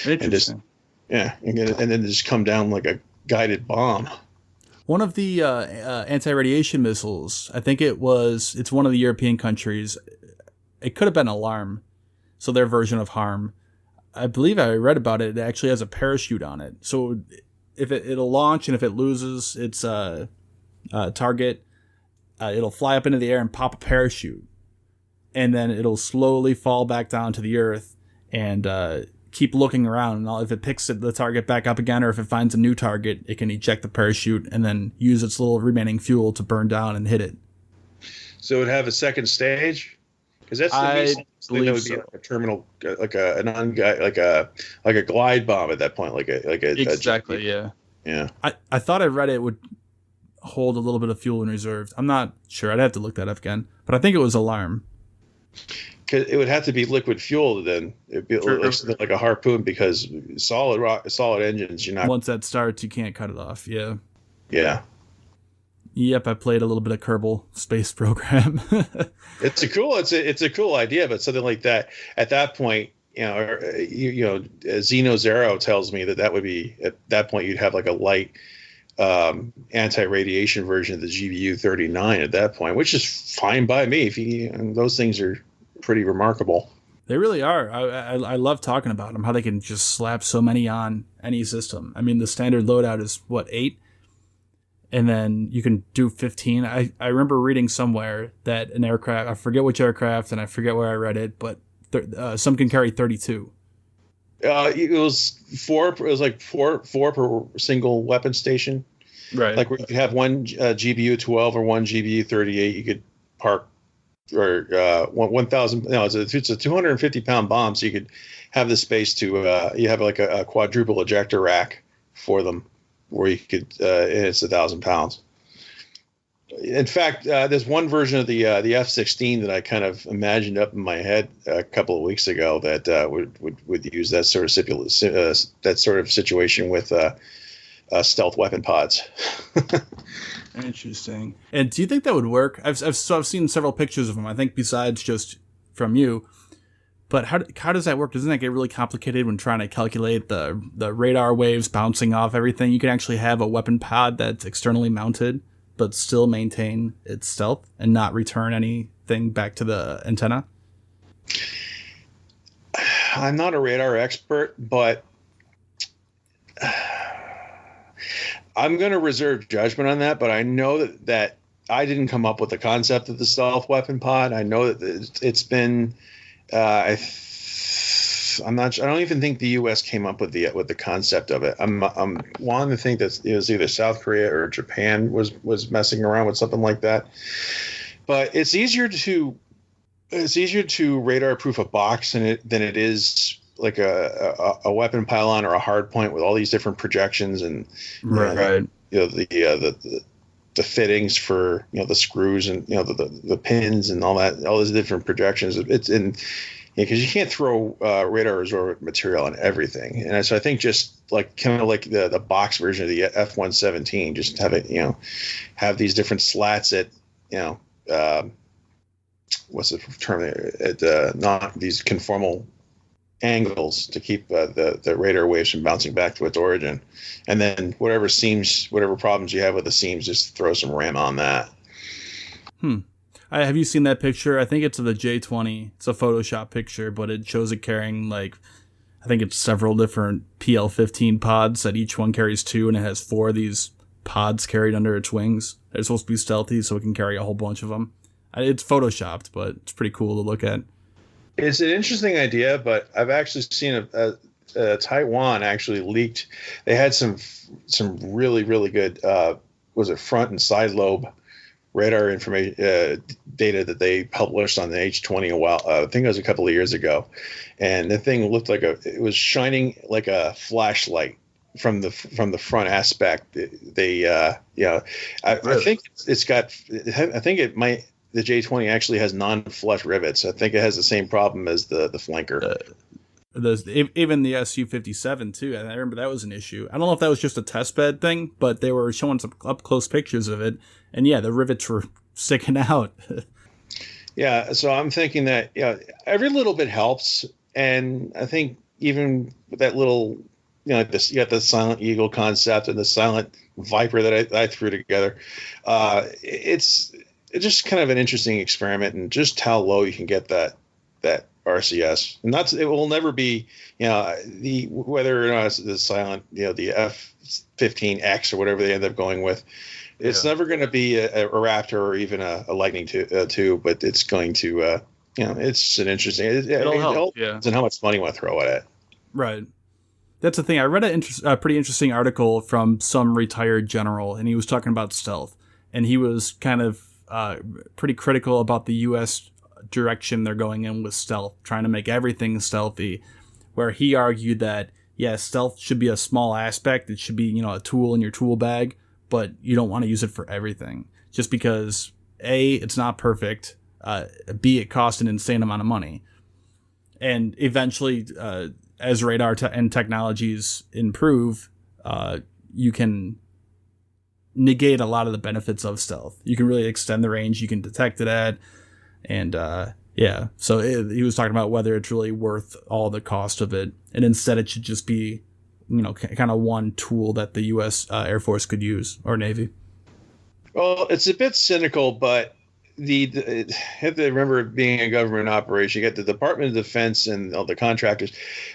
Interesting. And then just come down like a guided bomb. One of the anti-radiation missiles, I think it's one of the European countries. It could have been Alarm, so their version of Harm. I believe I read about it. It actually has a parachute on it. So if it'll launch, and if it loses its target, it'll fly up into the air and pop a parachute. And then it'll slowly fall back down to the earth and keep looking around. And if it picks the target back up again, or if it finds a new target, it can eject the parachute and then use its little remaining fuel to burn down and hit it. So it would have a second stage? Because that's the thing that would be like a terminal, like a glide bomb at that point, like a exactly, yeah. I thought I read it would hold a little bit of fuel in reserve. I'm not sure. I'd have to look that up again, but I think it was Alarm. Because it would have to be liquid fuel then. It'd be like a harpoon, because solid engines, you're not. Once that starts, you can't cut it off. Yeah. Yeah. Yep, I played a little bit of Kerbal Space Program. It's a cool idea, but something like that at that point, Xeno Zero tells me that would be, at that point, you'd have like a light anti-radiation version of the GBU 39 at that point, which is fine by me. And those things are pretty remarkable. They really are. I love talking about them, how they can just slap so many on any system. I mean, the standard loadout is, 8? And then you can do 15. I remember reading somewhere that an aircraft, I forget which aircraft, and I forget where I read it, but some can carry 32. It was four. It was like four per single weapon station. Right. Like where you could have one GBU 12 or one GBU 38. You could park, or 1,000. No, it's a 250 pound bomb, so you could have the space to. You have like a quadruple ejector rack for them, where you could, and it's 1,000 pounds. In fact, there's one version of the F-16 that I kind of imagined up in my head a couple of weeks ago that would use that sort of situation with stealth weapon pods. Interesting. And do you think that would work? I've seen several pictures of them, I think, besides just from you. But how does that work? Doesn't that get really complicated when trying to calculate the radar waves bouncing off everything? You can actually have a weapon pod that's externally mounted, but still maintain its stealth and not return anything back to the antenna? I'm not a radar expert, but I'm going to reserve judgment on that. But I know that I didn't come up with the concept of the stealth weapon pod. I know that it's been... I'm not sure. I don't even think the U.S. came up with the concept of it. I'm wanting to think that it was either South Korea or Japan was messing around with something like that. But it's easier to radar proof a box than it is like a weapon pylon or a hard point with all these different projections and right. The fittings for the screws and the pins and all those different projections. It's in because you can't throw radar absorbent material on everything, and so I think just like kind of like the box version of the F-117, just have it have these different slats at what's the term at not these conformal angles to keep the radar waves from bouncing back to its origin, and then whatever problems you have with the seams, just throw some RAM on that. Have you seen that picture? I think it's of the J-20. It's a Photoshop picture, but it shows it carrying I think it's several different PL-15 pods that each one carries 2, and it has 4 of these pods carried under its wings. They're supposed to be stealthy, so it can carry a whole bunch of them. It's Photoshopped, but it's pretty cool to look at. It's an interesting idea, but I've actually seen Taiwan actually leaked. They had some really, really good front and side lobe radar information data that they published on the H-20 a while. I think it was a couple of years ago, and the thing looked like it was shining like a flashlight from the front aspect. I think it's got. I think it might. The J-20 actually has non-flush rivets. I think it has the same problem as the flanker. Even the Su-57 too. I remember that was an issue. I don't know if that was just a test bed thing, but they were showing some up close pictures of it, and yeah, the rivets were sticking out. Yeah, so I'm thinking that every little bit helps, And I think even with that little, like this, you got the Silent Eagle concept and the Silent Viper that I threw together. It's just kind of an interesting experiment, and just how low you can get that RCS. And it will never be, whether or not it's the Silent, the F-15X or whatever they end up going with. It's never going to be a Raptor or even a Lightning 2, but it's going to, it's an interesting. It'll help. Yeah. And how much money you want to throw at it. Right. That's the thing. I read a pretty interesting article from some retired general, and he was talking about stealth, and he was kind of pretty critical about the U.S. direction they're going in with stealth, trying to make everything stealthy, where he argued that, stealth should be a small aspect. It should be, a tool in your tool bag, but you don't want to use it for everything, just because A, it's not perfect, B, it costs an insane amount of money, and eventually, as radar and technologies improve, you can negate a lot of the benefits of stealth. You can really extend the range you can detect it at, and so he was talking about whether it's really worth all the cost of it, and instead it should just be, kind of one tool that the U.S. Air Force could use, or Navy. Well, it's a bit cynical, but you have to remember, being a government operation, you get the Department of Defense and all the contractors.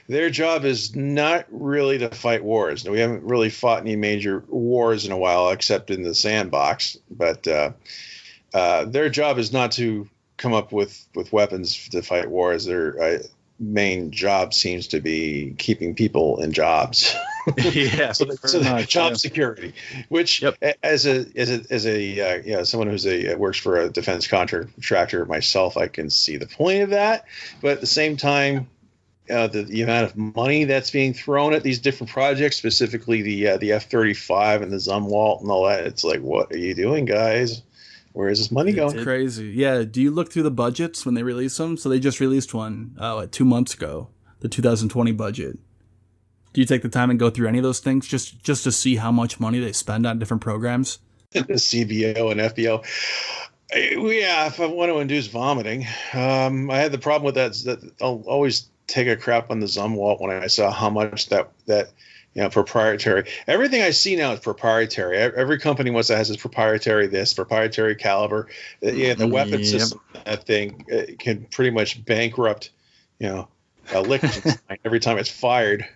Their job is not really to fight wars. We haven't really fought any major wars in a while, except in the sandbox. But their job is not to come up with weapons to fight wars. Their main job seems to be keeping people in jobs. Yeah, so job security, which as a someone who's works for a defense contractor myself, I can see the point of that. But at the same time, the amount of money that's being thrown at these different projects, specifically the F-35 and the Zumwalt and all that, it's like, what are you doing, guys? Where is this money going? It's crazy. Yeah. Do you look through the budgets when they release them? So they just released one 2 months ago, the 2020 budget. Do you take the time and go through any of those things just to see how much money they spend on different programs? The CBO and FBO. If I want to induce vomiting. I had the problem with that I'll always take a crap on the Zumwalt when I saw how much that proprietary. Everything I see now is proprietary. Every company has its proprietary caliber. The weapon system, that thing can pretty much bankrupt, a Liechtenstein every time it's fired.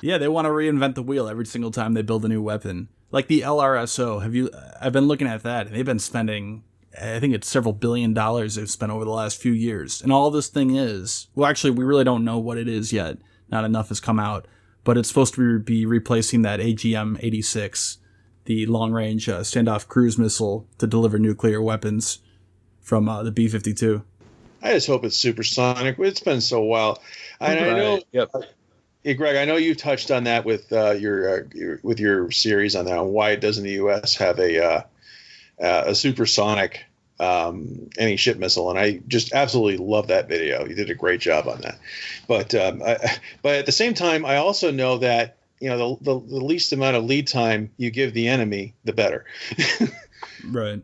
Yeah, they want to reinvent the wheel every single time they build a new weapon. Like the LRSO. I've been looking at that, and they've been spending, I think it's several $1 billion they've spent over the last few years. And all this thing is, well, actually, we really don't know what it is yet. Not enough has come out. But it's supposed to be replacing that AGM-86, the long-range standoff cruise missile to deliver nuclear weapons from the B-52. I just hope it's supersonic. It's been so while. And I know, hey, Greg, I know you touched on that with your series on that. Why doesn't the U.S. have a supersonic anti-ship missile? And I just absolutely love that video. You did a great job on that. But at the same time, I also know that the least amount of lead time you give the enemy, the better. Right.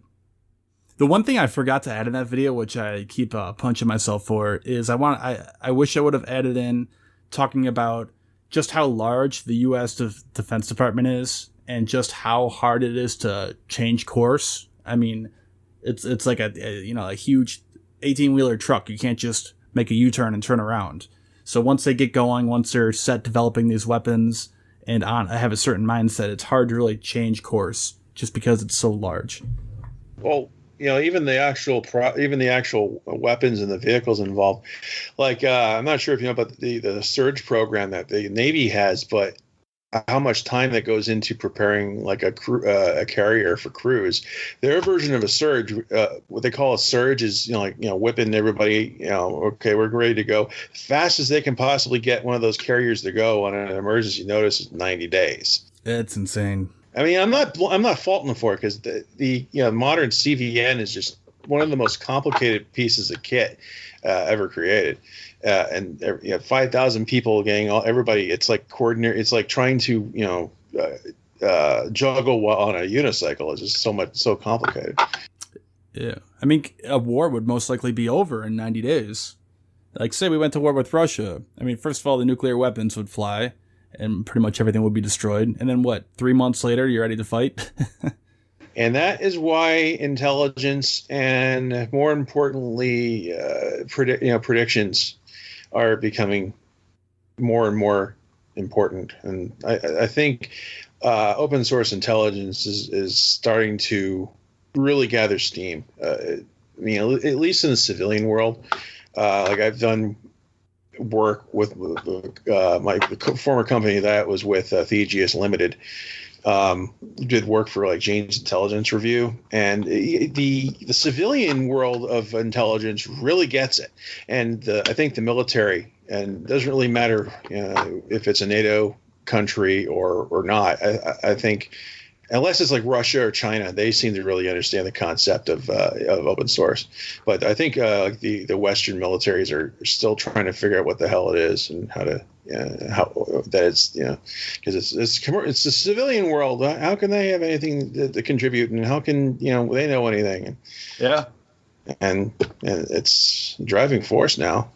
The one thing I forgot to add in that video, which I keep punching myself for, is I wish I would have added in talking about just how large the U.S. Defense Department is, and just how hard it is to change course. I mean, it's like a huge 18-wheeler truck. You can't just make a U-turn and turn around. So once they get going, once they're set developing these weapons and have a certain mindset, it's hard to really change course just because it's so large. Well, even the actual weapons and the vehicles involved. Like, I'm not sure if you know about the Surge program that the Navy has, but how much time that goes into preparing like a carrier for cruise. Their version of a Surge, what they call a Surge, is whipping everybody. Okay, we're ready to go. Fast as they can possibly get one of those carriers to go on an emergency notice is 90 days. It's insane. I mean, I'm not faulting them for it, because the modern CVN is just one of the most complicated pieces of kit ever created. And 5,000 people getting everybody. It's like coordinate. It's like trying to juggle on a unicycle. It's just so complicated. Yeah, I mean, a war would most likely be over in 90 days. Like, say we went to war with Russia. I mean, first of all, the nuclear weapons would fly, and pretty much everything would be destroyed. And then what? 3 months later, you're ready to fight. And that is why intelligence and, more importantly, predictions are becoming more and more important. And I think open source intelligence is starting to really gather steam. At least in the civilian world. Like I've done work with my former company that was with Thegius Limited. Did work for like Jane's Intelligence Review, and the civilian world of intelligence really gets it. And I think the military, and it doesn't really matter if it's a NATO country or not. I think unless it's like Russia or China, they seem to really understand the concept of open source. But I think the Western militaries are still trying to figure out what the hell it is and how to how that it's because it's the civilian world. How can they have anything to contribute, and how can they know anything? Yeah, and it's a driving force now.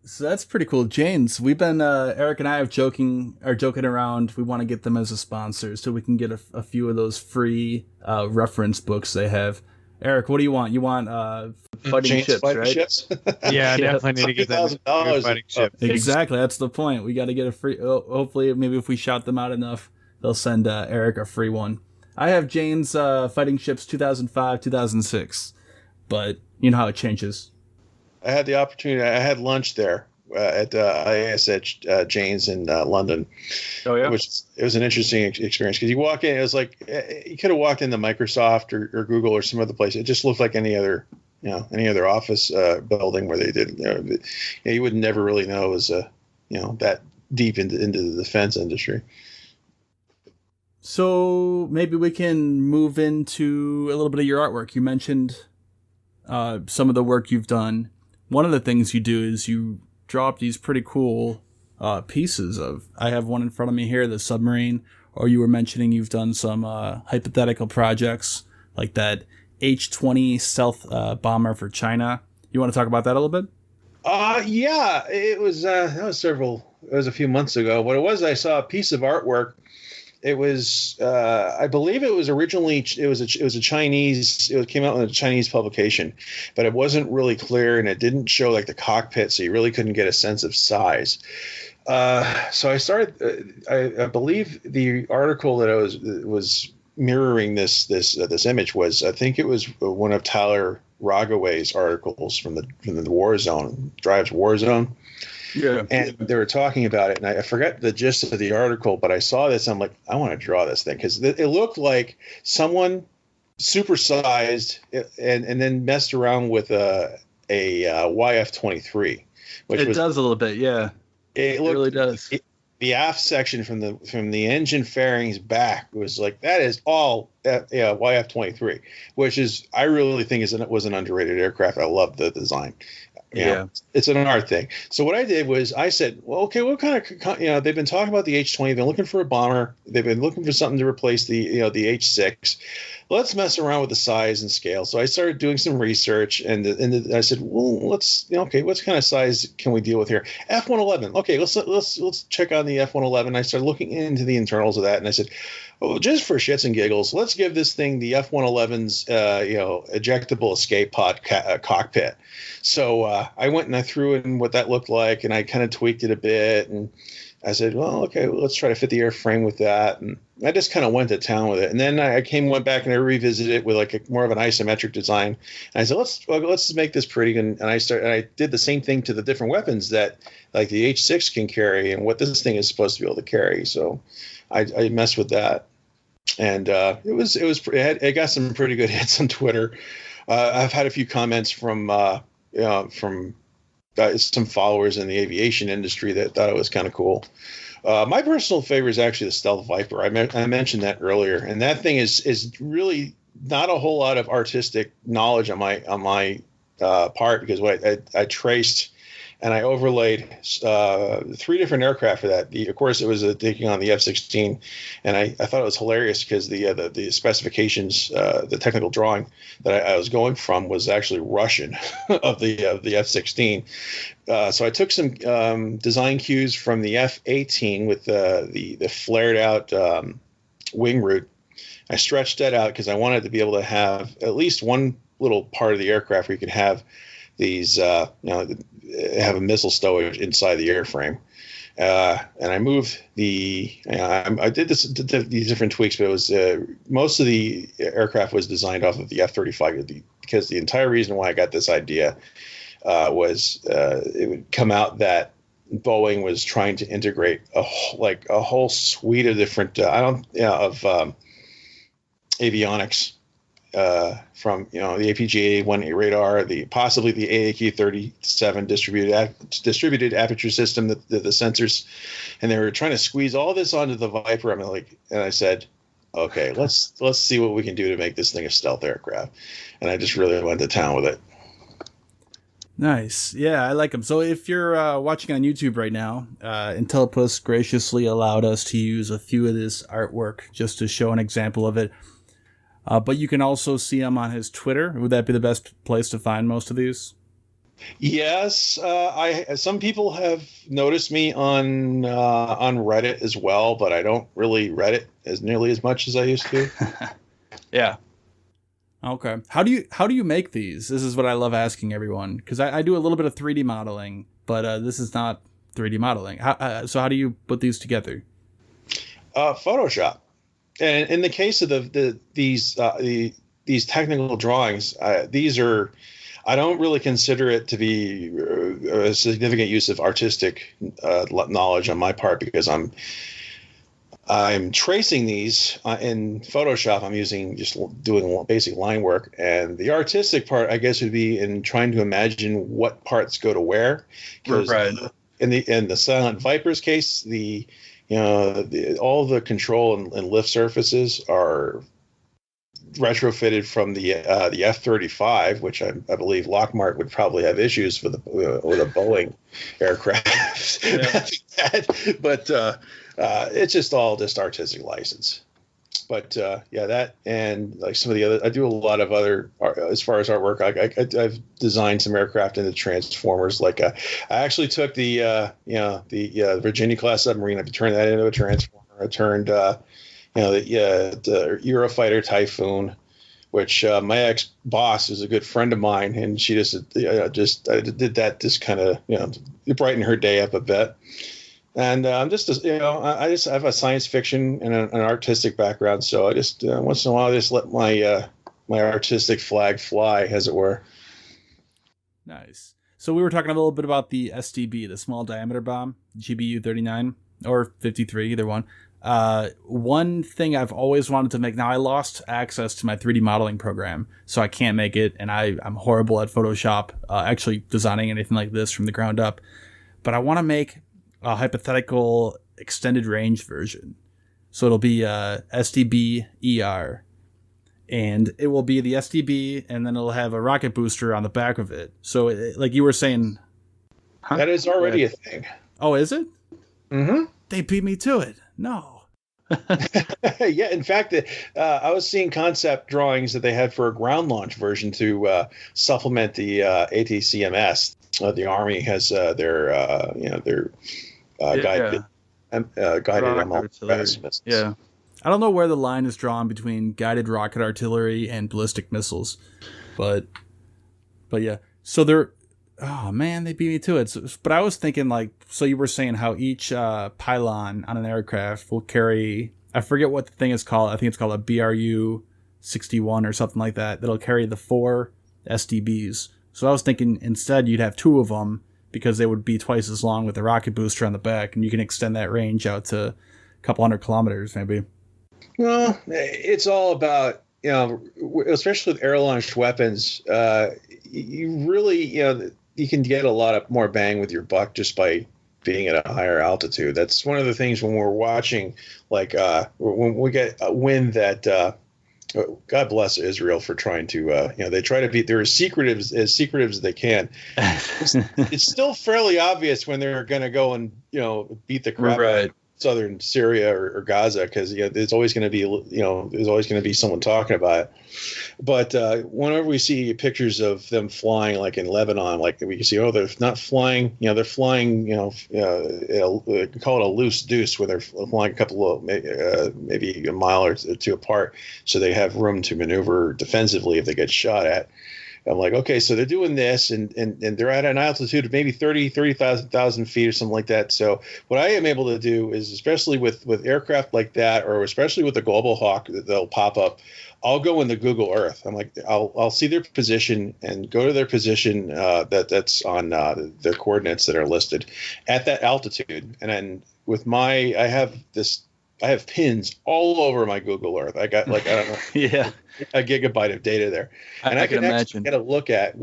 So that's pretty cool. Janes, we've been Eric and I are joking around. We want to get them as a sponsor so we can get a few of those free reference books they have. Eric, what do you want? You want fighting ships, right? Ships? Yeah, I definitely need to get that fighting ships. Exactly, that's the point. We got to get a free. Hopefully, maybe if we shout them out enough, they'll send Eric a free one. I have Jane's Fighting Ships 2005, 2006, but you know how it changes. I had the opportunity. I had lunch there at IAS at Jane's in London. Oh yeah, it was an interesting experience because you walk in. It was like you could have walked into Microsoft or Google or some other place. It just looked like any other office building where they did. You would never really know it was that deep into the defense industry. So maybe we can move into a little bit of your artwork. You mentioned some of the work you've done. One of the things you do is you draw up these pretty cool pieces of. I have one in front of me here, the submarine. Or you were mentioning you've done some hypothetical projects like that H-20 stealth bomber for China. You want to talk about that a little bit? Yeah, it was that was a few months ago. What it was, I saw a piece of artwork. It was, I believe it was originally, it was a Chinese, it came out in a Chinese publication, but it wasn't really clear and it didn't show like the cockpit, so you really couldn't get a sense of size. So I started, I believe the article that I was mirroring this image was, I think it was one of Tyler Rogaway's articles from the War Zone, Drive's War Zone. Yeah. And they were talking about it, and I forgot the gist of the article, but I saw this. I'm like, I want to draw this thing because it looked like someone supersized and then messed around with a YF-23. It does a little bit, yeah. It really does. The aft section from the engine fairings back was like, that is all YF-23, which is, I really think was an underrated aircraft. I love the design. Yeah, it's an art thing. So what I did was I said, well, okay, what kind of, they've been talking about the H-20. They've been looking for a bomber. They've been looking for something to replace the H-6. Let's mess around with the size and scale. So I started doing some research, and I said, well, let's, okay, what kind of size can we deal with here? F-111. Okay, let's check on the F-111. I started looking into the internals of that, and I said, oh, just for shits and giggles, let's give this thing the F-111's ejectable escape pod cockpit. So I went and I threw in what that looked like, and I kind of tweaked it a bit, and I said, well, okay, let's try to fit the airframe with that. And I just kind of went to town with it. And then I went back and I revisited it with like more of an isometric design. And I said, let's make this pretty. And I did the same thing to the different weapons that like the H-6 can carry and what this thing is supposed to be able to carry. So I messed with that. And it got some pretty good hits on Twitter. I've had a few comments from some followers in the aviation industry that thought it was kind of cool. My personal favorite is actually the Stealth Viper. I mentioned that earlier, and that thing is really not a whole lot of artistic knowledge on my part because I traced and I overlaid 3 different aircraft for that. Of course, it was taking on the F-16, and I thought it was hilarious because the specifications, the technical drawing that I was going from was actually Russian of the F-16. So I took some design cues from the F-18 with the flared out wing root. I stretched that out because I wanted to be able to have at least one little part of the aircraft where you could have these, have a missile stowage inside the airframe. And I moved I did these different tweaks, but it was most of the aircraft was designed off of the F-35 because the entire reason why I got this idea was it would come out that Boeing was trying to integrate a whole suite of different avionics from the APG-A1 radar, possibly the AAQ-37 distributed aperture system, the sensors, and they were trying to squeeze all this onto the Viper. And I said, okay, let's see what we can do to make this thing a stealth aircraft, and I just really went to town with it. Nice. Yeah, I like them. So if you're watching on YouTube right now, Intellipus graciously allowed us to use a few of this artwork just to show an example of it. But you can also see him on his Twitter. Would that be the best place to find most of these? Yes, some people have noticed me on Reddit as well, but I don't really Reddit as nearly as much as I used to. Yeah. Okay. How do you make these? This is what I love asking everyone, because I do a little bit of 3D modeling, but this is not 3D modeling. So how do you put these together? Photoshop. And in the case of these technical drawings, I don't really consider it to be a significant use of artistic knowledge on my part because I'm tracing these in Photoshop. I'm just doing basic line work, and the artistic part, I guess, would be in trying to imagine what parts go to where. Right. In the Silent Viper's case, all the control and lift surfaces are retrofitted from the F-35, which I believe Lockmart would probably have issues with a Boeing aircraft. Yeah. But it's just all artistic license. But that and like some of the other, I do a lot of other as far as artwork. I've designed some aircraft into Transformers. Like I actually took the Virginia class submarine. I turned that into a Transformer. I turned the Eurofighter Typhoon, which my ex boss is a good friend of mine, and she just did that just kind of brighten her day up a bit. And I just have a science fiction and an artistic background, so I just once in a while I just let my artistic flag fly, as it were. Nice. So we were talking a little bit about the SDB, the small diameter bomb, GBU 39 or 53, either one. One thing I've always wanted to make. Now I lost access to my 3D modeling program, so I can't make it, and I'm horrible at Photoshop, actually designing anything like this from the ground up. But I want to make a hypothetical extended range version. So it'll be SDB ER, and it will be the SDB, and then it'll have a rocket booster on the back of it. So like you were saying, that is already a thing. Oh, is it? Mm-hmm. They beat me to it. No. Yeah, in fact, I was seeing concept drawings that they had for a ground launch version to supplement the ATCMS. The Army has their guided MLRS. Yeah. I don't know where the line is drawn between guided rocket artillery and ballistic missiles, but yeah. So they're, oh man, they beat me to it. So, but I was thinking so you were saying how each pylon on an aircraft will carry, I forget what the thing is called. I think it's called a BRU 61 or something like that. That'll carry the 4 SDBs. So I was thinking instead you'd have 2 of them, because they would be twice as long with the rocket booster on the back, and you can extend that range out to a couple hundred kilometers, maybe. Well, it's all about, especially with air-launched weapons, you really, you can get a lot of more bang with your buck just by being at a higher altitude. That's one of the things when we're watching, when we get a wind that God bless Israel for trying to, they try to be, they're as secretive as they can. It's still fairly obvious when they're going to go and, beat the crap out of southern Syria or Gaza, because, there's always going to be, there's always going to be someone talking about it. But whenever we see pictures of them flying, like in Lebanon, like we can see, they're not flying, they're flying, we call it a loose deuce, where they're flying a couple of, maybe a mile or two apart, so they have room to maneuver defensively if they get shot at. I'm like, okay, so they're doing this, and they're at an altitude of maybe 30,000 feet or something like that. So what I am able to do is, especially with aircraft like that, or especially with the Global Hawk that they'll pop up, I'll go into Google Earth. I'm like, I'll see their position and go to their position that's on their coordinates that are listed at that altitude. And then with I have pins all over my Google Earth. I got, like, I don't know, Yeah. a gigabyte of data there, and I can actually get a look at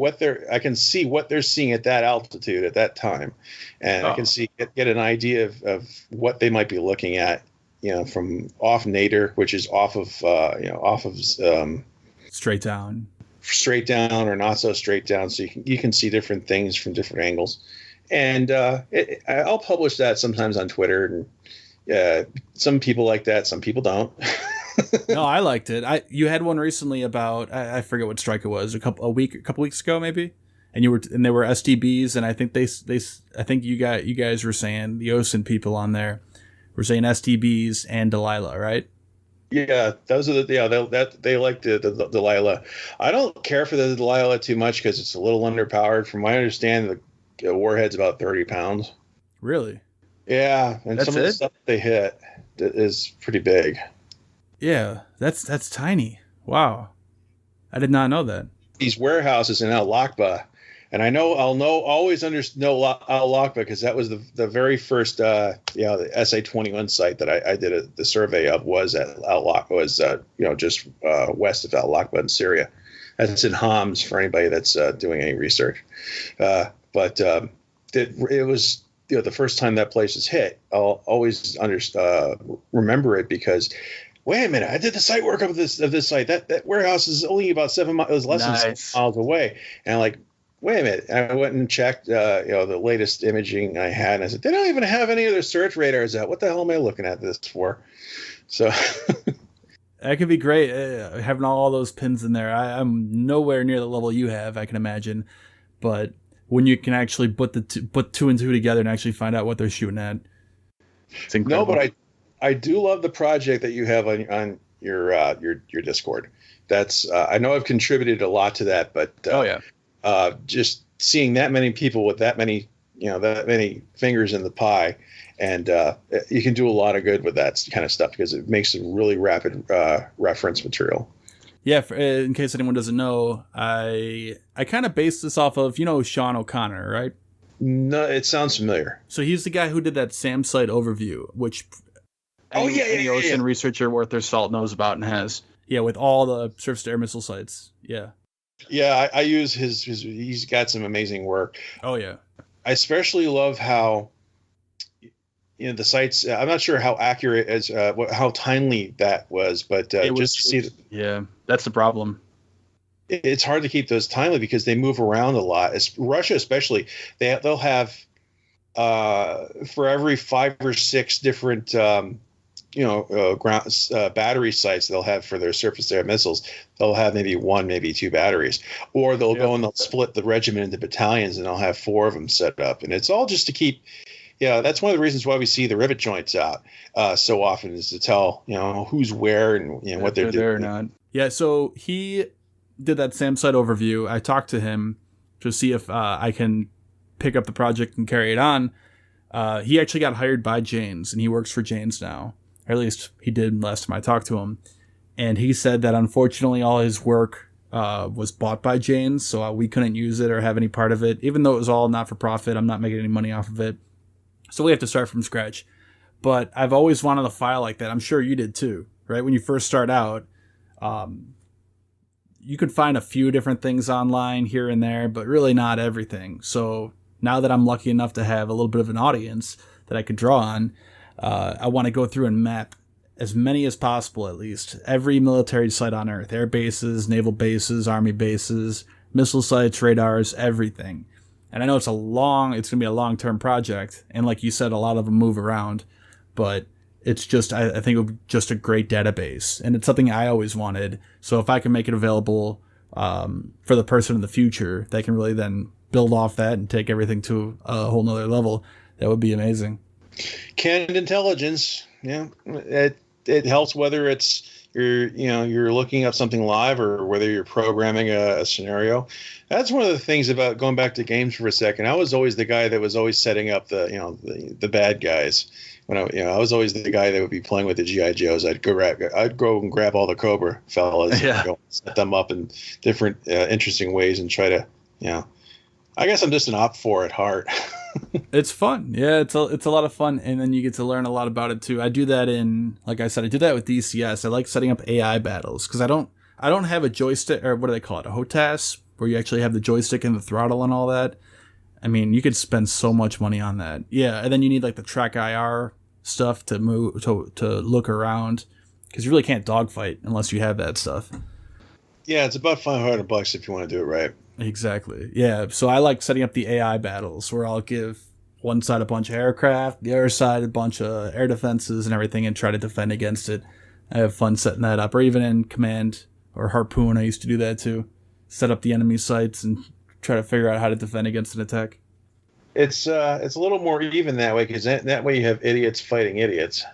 I can see what they're seeing at that altitude at that time, and I can get an idea of what they might be looking at, from off nadir, which is off of Straight down or not so straight down, so you can see different things from different angles. And I'll publish that sometimes on Twitter, and some people like that, some people don't. No, I liked it. You had one recently about, I forget what strike it was, a couple weeks ago maybe, and they were SDBs, and I think I think you guys were saying, the OSINT people on there were saying SDBs and Delilah, right? Yeah, those are they like the Delilah. I don't care for the Delilah too much because it's a little underpowered. From my understanding, the warhead's about 30 pounds. Really? Yeah, and some of the stuff they hit is pretty big. Yeah, that's tiny. Wow, I did not know that. These warehouses in Al Lakba, and I'll always know Al Lakba because that was the very first the SA-21 site that I did the survey of, was at Al Lakba, was just west of Al Lakba in Syria. That's in Homs for anybody that's doing any research. But it was the first time that place was hit. I'll always remember it because, wait a minute, I did the site work of this site. That warehouse is only about 7 miles. It was less than 7 miles away. And I'm like, wait a minute. And I went and checked, the latest imaging I had, and I said, they don't even have any of their search radars out. What the hell am I looking at this for? So that could be great, having all those pins in there. I'm nowhere near the level you have, I can imagine, but when you can actually put two and two together and actually find out what they're shooting at, it's incredible. No, but I do love the project that you have on your Discord. That's I know I've contributed a lot to that, but just seeing that many people with that many fingers in the pie, and you can do a lot of good with that kind of stuff because it makes a really rapid reference material. Yeah, in case anyone doesn't know, I kind of based this off of, Sean O'Connor, right? No, it sounds familiar. So he's the guy who did that SAM site overview, which any ocean researcher worth their salt knows about and has. Yeah, with all the surface-to-air missile sites. Yeah. Yeah, I use his. He's got some amazing work. Oh yeah. I especially love how the sites. I'm not sure how accurate as how timely that was, but just to see. Yeah, that's the problem. It's hard to keep those timely because they move around a lot. Russia, especially, they'll have for every 5 or 6 different battery sites they'll have for their surface-to-air missiles. They'll have maybe 1, maybe 2 batteries, or they'll go and they'll split the regiment into battalions, and they'll have 4 of them set up, and it's all just to keep. Yeah, that's one of the reasons why we see the rivet joints out so often, is to tell who's where and what they're doing. There or not. Yeah, so he did that SAM site overview. I talked to him to see if I can pick up the project and carry it on. He actually got hired by Janes, and he works for Janes now. Or at least he did last time I talked to him. And he said that unfortunately all his work was bought by Janes, so we couldn't use it or have any part of it. Even though it was all not-for-profit, I'm not making any money off of it. So we have to start from scratch. But I've always wanted a file like that. I'm sure you did too, right? When you first start out, you could find a few different things online here and there, but really not everything. So now that I'm lucky enough to have a little bit of an audience that I could draw on, I want to go through and map as many as possible, at least. Every military site on Earth, air bases, naval bases, army bases, missile sites, radars, everything. And I know it's going to be a long-term project. And like you said, a lot of them move around, but it's just, I think it would be just a great database. And it's something I always wanted. So if I can make it available for the person in the future, they can really then build off that and take everything to a whole nother level. That would be amazing. Canned intelligence. Yeah. It helps whether it's you're looking up something live or whether you're programming a scenario. That's one of the things about going back to games for a second. I was always the guy that was always setting up the bad guys. When I was always the guy that would be playing with the GI Joes. I'd go and grab all the Cobra fellas and go set them up in different interesting ways and try to I guess I'm just an op for at heart. It's fun. Yeah, it's a lot of fun, and then you get to learn a lot about it too. I do that like I said, I do that with DCS. I like setting up AI battles because I don't have a joystick, or what do they call it, a HOTAS, where you actually have the joystick and the throttle and all that. I mean, you could spend so much money on that. Yeah, and then you need like the track IR stuff to move to look around because you really can't dogfight unless you have that stuff. Yeah, it's about $500 if you want to do it right. Exactly. Yeah. So I like setting up the AI battles where I'll give one side a bunch of aircraft, the other side a bunch of air defenses and everything, and try to defend against it. I have fun setting that up. Or even in Command or Harpoon, I used to do that too. Set up the enemy sites and try to figure out how to defend against an attack. It's a little more even that way because that way you have idiots fighting idiots.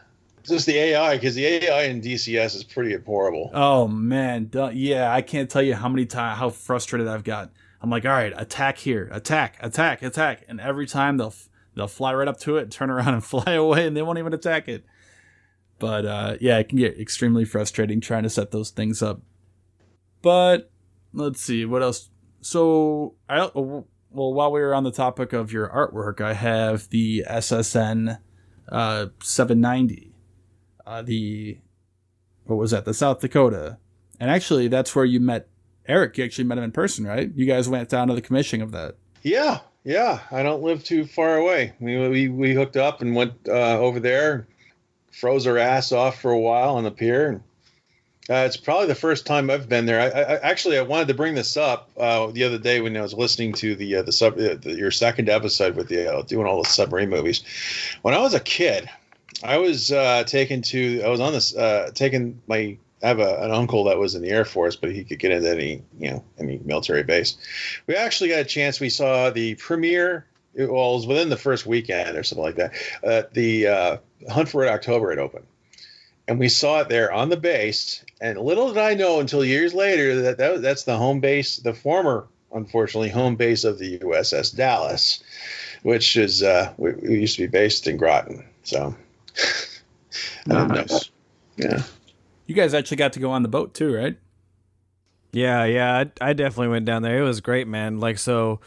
It's just the AI, because the AI in DCS is pretty horrible. Oh man, yeah, I can't tell you how many times how frustrated I've got. I'm like, all right, attack here, attack, and every time they'll fly right up to it, turn around and fly away, and they won't even attack it. But yeah, it can get extremely frustrating trying to set those things up. But let's see what else. So while we were on the topic of your artwork, I have the SSN 790. What was that? The South Dakota. And actually, that's where you met Eric. You actually met him in person, right? You guys went down to the commissioning of that. Yeah. I don't live too far away. We hooked up and went over there, froze our ass off for a while on the pier. It's probably the first time I've been there. I wanted to bring this up the other day when I was listening to your second episode with doing all the submarine movies. When I was a kid, I was I have an uncle that was in the Air Force, but he could get into any military base. We actually got a chance. We saw the premiere. It was within the first weekend or something like that. The Hunt for Red October had opened, and we saw it there on the base. And little did I know until years later that's the home base, the former, unfortunately, home base of the USS Dallas, which is we used to be based in Groton. So. Nice. Yeah. You guys actually got to go on the boat too, right? Yeah, I definitely went down there. It was great, man. Like, so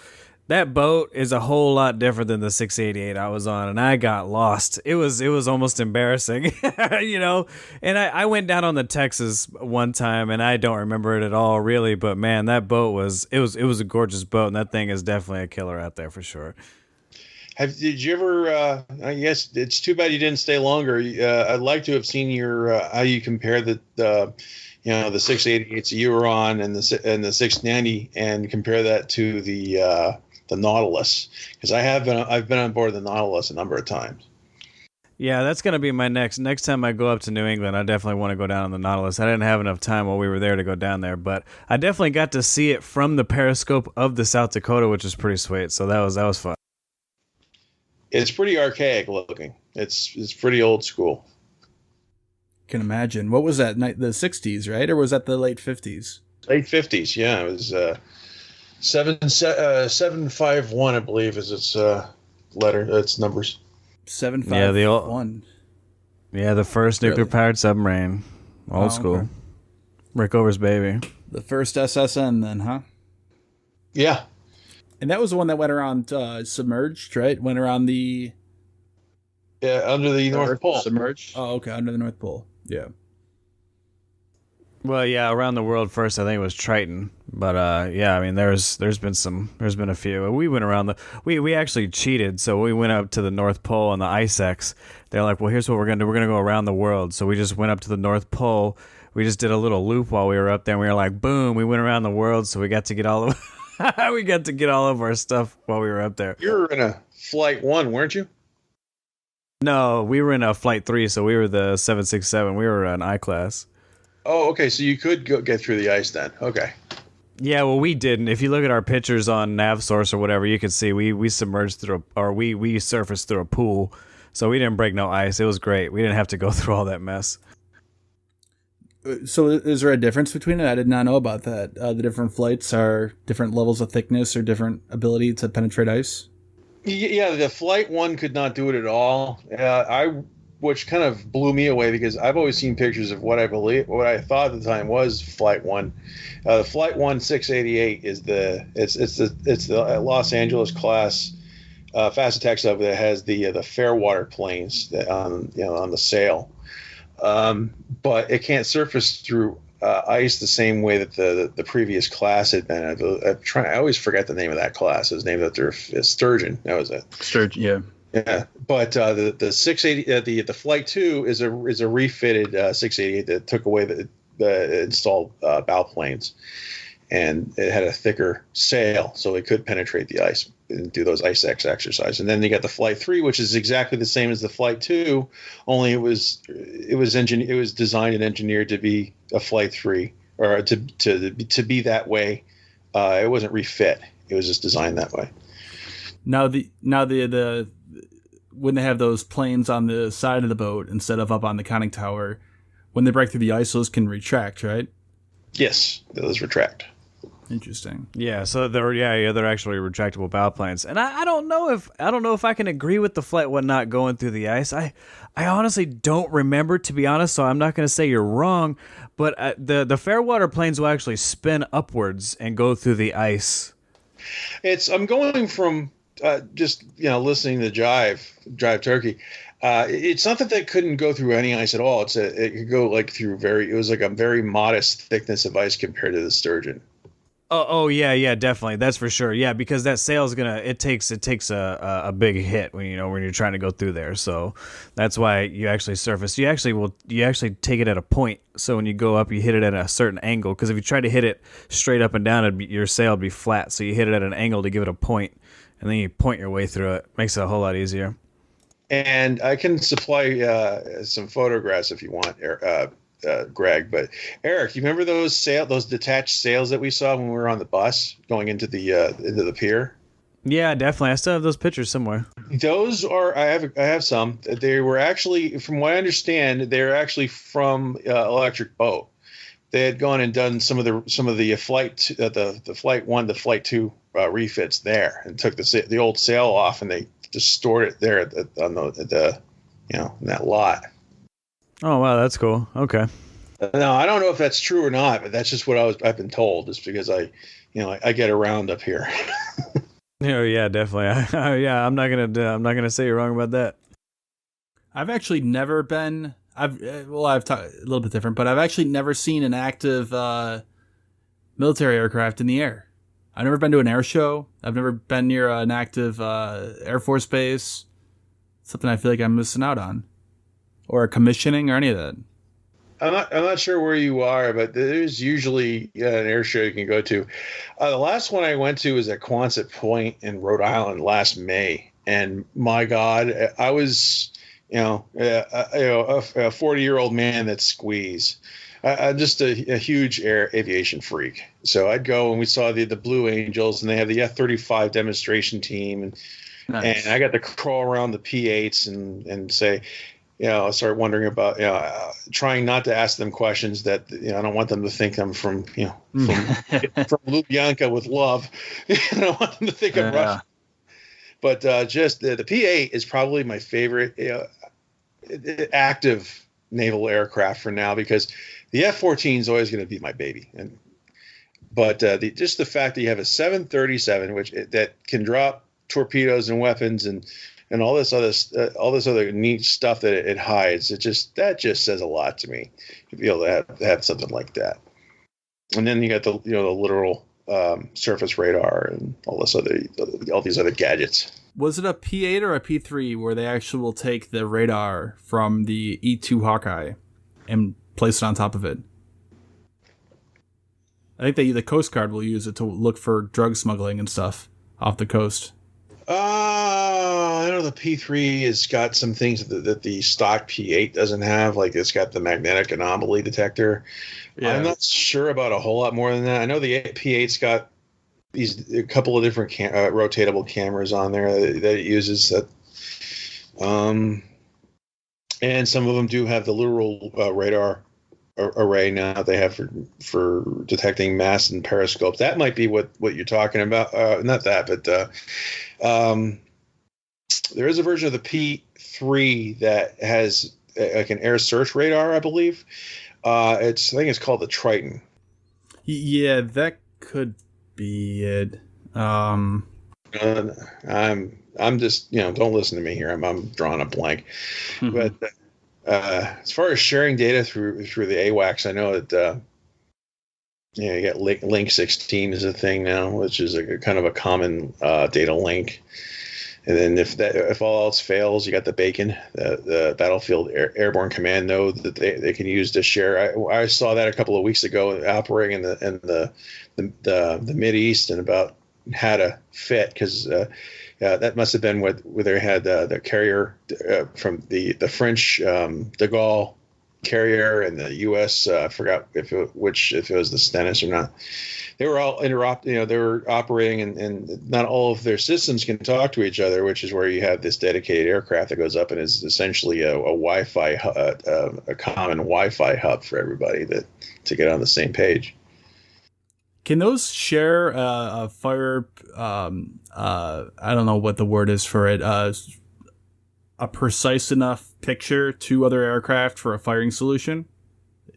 that boat is a whole lot different than the 688 I was on, and I got lost. It was almost embarrassing, And I went down on the Texas one time, and I don't remember it at all, really. But man, that boat was a gorgeous boat, and that thing is definitely a killer out there for sure. Did you ever? I guess it's too bad you didn't stay longer. I'd like to have seen your how you compare the 688s you were on and the 690, and compare that to the Nautilus, because I've been on board the Nautilus a number of times. Yeah, that's gonna be my next time I go up to New England. I definitely want to go down on the Nautilus. I didn't have enough time while we were there to go down there, but I definitely got to see it from the periscope of the South Dakota, which was pretty sweet. So that was fun. It's pretty archaic looking. It's pretty old school. Can imagine. What was that? The 60s, right? Or was that the late 50s? Late 50s, yeah. It was 751, I believe, is its its numbers. 751. Yeah, the first nuclear-powered submarine. Old school. Okay. Rickover's baby. The first SSN then, huh? Yeah. And that was the one that went around submerged, right? Went around the... Yeah, under the North Pole. Submerged. Oh, okay, under the North Pole. Yeah. Well, yeah, around the world first, I think it was Triton, but yeah, I mean, there's been a few. We went around we actually cheated, so we went up to the North Pole on the Ice X. They're like, well, here's what we're gonna do. We're gonna go around the world. So we just went up to the North Pole. We just did a little loop while we were up there. And we were like, boom, we went around the world. So we got to get all of we got to get all of our stuff while we were up there. You were in a Flight 1, weren't you? No, we were in a Flight 3, so we were the 767. We were an I class. Oh, okay. So you could get through the ice then. Okay. Yeah, well, we didn't. If you look at our pictures on NavSource or whatever, you can see we submerged through, we surfaced through a pool, so we didn't break no ice. It was great. We didn't have to go through all that mess. So is there a difference between it? I did not know about that. The different flights are different levels of thickness or different ability to penetrate ice? Yeah, the Flight 1 could not do it at all. Which kind of blew me away because I've always seen pictures of what I thought at the time was Flight 1. The Flight 1 688 is the Los Angeles class fast attack sub that has the Fairwater planes that, on the sail, but it can't surface through ice the same way that the previous class had been. I always forget the name of that class. It's named after Sturgeon. That was it. Sturgeon, yeah. Yeah, but the 680 the Flight 2 is a refitted 688 that took away the installed bow planes, and it had a thicker sail, so it could penetrate the ice and do those ice X exercises. And then you got the Flight 3, which is exactly the same as the Flight 2, only it was designed and engineered to be a Flight 3 or to be that way. It wasn't refit; it was just designed that way. Now the when they have those planes on the side of the boat instead of up on the conning tower, when they break through the ice, those can retract, right? Yes, those retract. Interesting. Yeah, so they're actually retractable bow planes, and I don't know if I can agree with the Flight 1 not going through the ice. I honestly don't remember, to be honest, so I'm not going to say you're wrong, but the Fairwater planes will actually spin upwards and go through the ice. I'm going from just listening to Drive Turkey. It's not that they couldn't go through any ice at all. It could go through it was like a very modest thickness of ice compared to the Sturgeon. Oh yeah, definitely. That's for sure. Yeah, because that sail is it takes a big hit when you're trying to go through there. So that's why you actually surface. You actually take it at a point. So when you go up, you hit it at a certain angle. Because if you try to hit it straight up and down, your sail would be flat. So you hit it at an angle to give it a point, and then you point your way through it. Makes it a whole lot easier. And I can supply some photographs if you want, Greg. But Eric, you remember those detached sails that we saw when we were on the bus going into the pier? Yeah, definitely. I still have those pictures somewhere. Those are I have some. They were actually, from what I understand, they're actually from Electric Boat. They had gone and done some of the flight the Flight 1 to Flight 2 refits there, and took the old sail off, and they just stored it there in that lot. Oh wow, that's cool. Okay. Now I don't know if that's true or not, but that's just what I've been told, just because I get around up here. Oh yeah, definitely. Yeah, I'm not gonna say you're wrong about that. I've actually never been. I've talked a little bit different, but I've actually never seen an active military aircraft in the air. I've never been to an air show. I've never been near an active Air Force base. Something I feel like I'm missing out on, or a commissioning, or any of that. I'm not sure where you are, but there's usually an air show you can go to. The last one I went to was at Quonset Point in Rhode Island last May, and my God, I was a 40-year-old man that squeeze. I'm just a huge aviation freak. So I'd go, and we saw the Blue Angels, and they have the F-35 demonstration team, and Nice. and I got to crawl around the P-8s and say, I start wondering about, trying not to ask them questions that, I don't want them to think I'm from Lubyanka with love. I don't want them to think I'm Russian. But just the P-8 is probably my favorite active naval aircraft for now, because the F-14 is always going to be my baby. But just the fact that you have a 737, that can drop torpedoes and weapons and and all this other neat stuff that it hides. That just says a lot to me to be able to have something like that. And then you got the literal surface radar and all these other gadgets. Was it a P8 or a P3 where they actually will take the radar from the E2 Hawkeye and place it on top of it? I think the Coast Guard will use it to look for drug smuggling and stuff off the coast. I know the P3 has got some things that the stock P8 doesn't have. Like it's got the magnetic anomaly detector. Yeah. I'm not sure about a whole lot more than that. I know the P8's got a couple of different rotatable cameras on there that it uses. And some of them do have the literal radar array now they have for detecting mass and periscopes. That might be what you're talking about. Not that, but there is a version of the P3 that has like an air search radar, I believe. I think it's called the Triton. Yeah, that could be it. I'm just, don't listen to me here. I'm drawing a blank. Mm-hmm. But as far as sharing data through the AWACS, I know that you got Link 16 is a thing now, which is a kind of a common data link. And then if all else fails, you got the Bacon, the Battlefield Airborne Command node that they can use to share. I saw that a couple of weeks ago operating in the Mid East and about how to fit, because that must have been where they had the carrier from the French de Gaulle carrier and the U.S. I forgot if it was the Stennis or not. They were all they were operating, and not all of their systems can talk to each other, which is where you have this dedicated aircraft that goes up and is essentially a Wi-Fi, a common Wi-Fi hub for everybody to get on the same page. Can those share a fire? I don't know what the word is for it. A precise enough picture to other aircraft for a firing solution?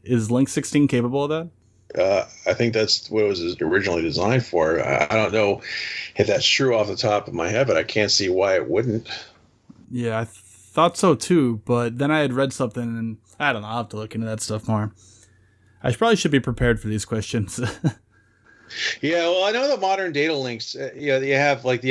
Is Link 16 capable of that? I think that's what it was originally designed for. I don't know if that's true off the top of my head, but I can't see why it wouldn't. Yeah, I thought so too, but then I had read something, and I don't know, I'll have to look into that stuff more. I probably should be prepared for these questions. Yeah, well, I know the modern data links, you have like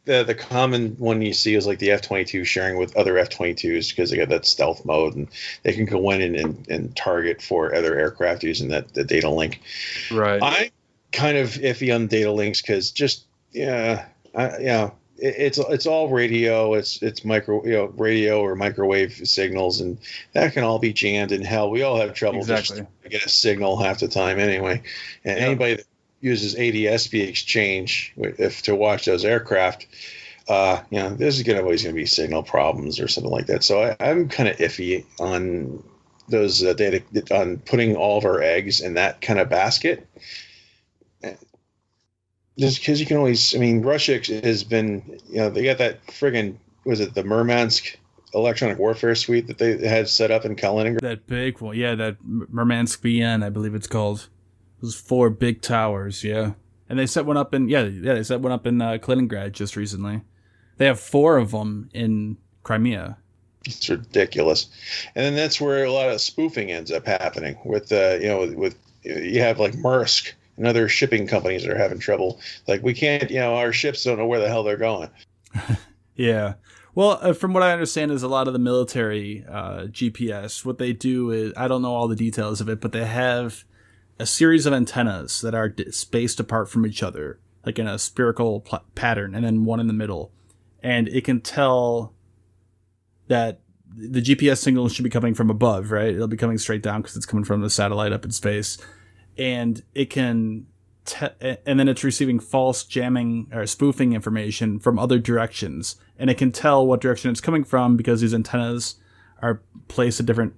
the common one you see is like the F-22 sharing with other F-22s because they got that stealth mode, and they can go in and target for other aircraft using the data link. Right. I'm kind of iffy on data links because it's all radio. It's micro, radio or microwave signals, and that can all be jammed in hell. We all have trouble just to get a signal half the time anyway. And anybody that uses ADS-B exchange to watch those aircraft, there's always going to be signal problems or something like that. So I'm kind of iffy on those data, on putting all of our eggs in that kind of basket. Just because you can always, Russia has been, they got that friggin', was it the Murmansk electronic warfare suite that they had set up in Kaliningrad? That big one, yeah, that Murmansk BN, I believe it's called. Those 4 big towers, yeah. And they set one up in, they set one up in Kaliningrad just recently. They have 4 of them in Crimea. It's ridiculous. And then that's where a lot of spoofing ends up happening with you have like Maersk and other shipping companies that are having trouble. Like, we can't, our ships don't know where the hell they're going. Yeah. Well, from what I understand is a lot of the military GPS, what they do is, I don't know all the details of it, but they have a series of antennas that are spaced apart from each other, like in a spherical pattern, and then one in the middle. And it can tell that the GPS signal should be coming from above, right? It'll be coming straight down because it's coming from the satellite up in space. And it can, and then it's receiving false jamming or spoofing information from other directions. And it can tell what direction it's coming from because these antennas are placed at different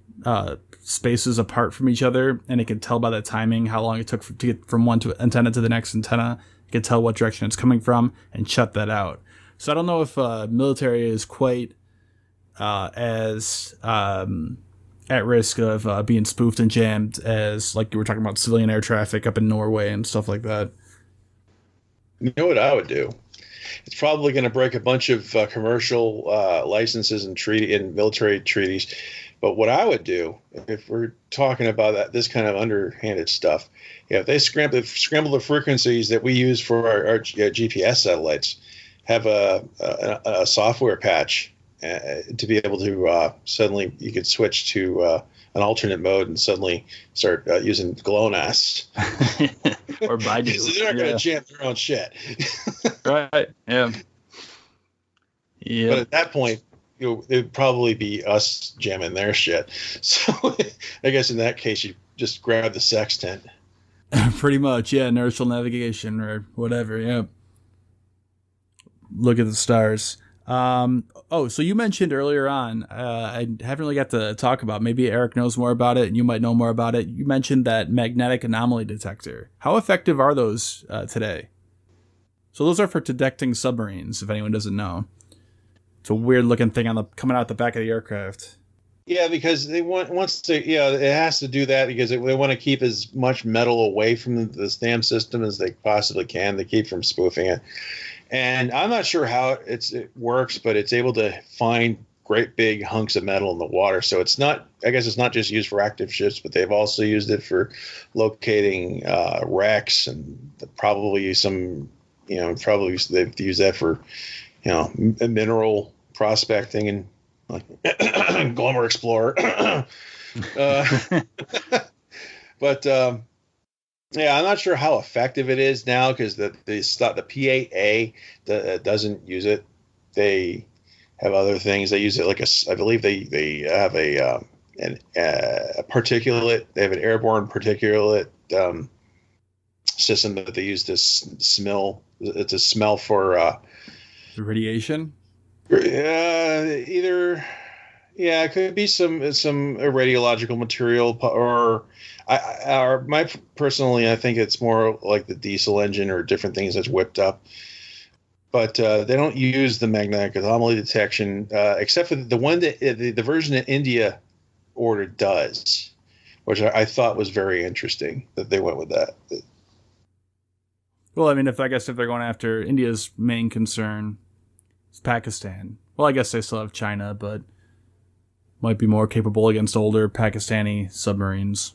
spaces apart from each other, and it can tell by the timing how long it took to get from one antenna to the next antenna. It can tell what direction it's coming from and shut that out. So I don't know if military is quite as at risk of being spoofed and jammed as, like you were talking about, civilian air traffic up in Norway and stuff like that. You know what I would do? It's probably going to break a bunch of commercial licenses and military treaties. But what I would do, if we're talking about this kind of underhanded stuff, if they scramble the frequencies that we use for our GPS satellites, have a software patch to be able to suddenly you could switch to an alternate mode and suddenly start using GLONASS. Or Baidu. So they're not going to jam their own shit. Right. Yeah. Yeah. But at that point, it'd probably be us jamming their shit. So I guess in that case, you just grab the sextant. Pretty much, yeah. Inertial navigation or whatever, yeah. Look at the stars. So you mentioned earlier on, I haven't really got to talk about, maybe Eric knows more about it and you might know more about it. You mentioned that magnetic anomaly detector. How effective are those today? So those are for detecting submarines, if anyone doesn't know. It's a weird looking thing coming out the back of the aircraft. Yeah, because it has to do that because they want to keep as much metal away from the STAM system as they possibly can. They keep from spoofing it. And I'm not sure how it works, but it's able to find great big hunks of metal in the water. So it's not just used for active ships, but they've also used it for locating wrecks and probably they've used that for, mineral prospecting and like Glomar Explorer. But yeah, I'm not sure how effective it is now because the PAA doesn't use it. They have other things. They use it I believe they have a particulate. They have an airborne particulate system that they use to smell. It's a smell for radiation. It could be some radiological material or personally, I think it's more like the diesel engine or different things that's whipped up. But they don't use the magnetic anomaly detection, except for the one that the version that India ordered does, which I thought was very interesting that they went with that. Well, I mean, if they're going after India's main concern is Pakistan. Well, I guess they still have China, but might be more capable against older Pakistani submarines.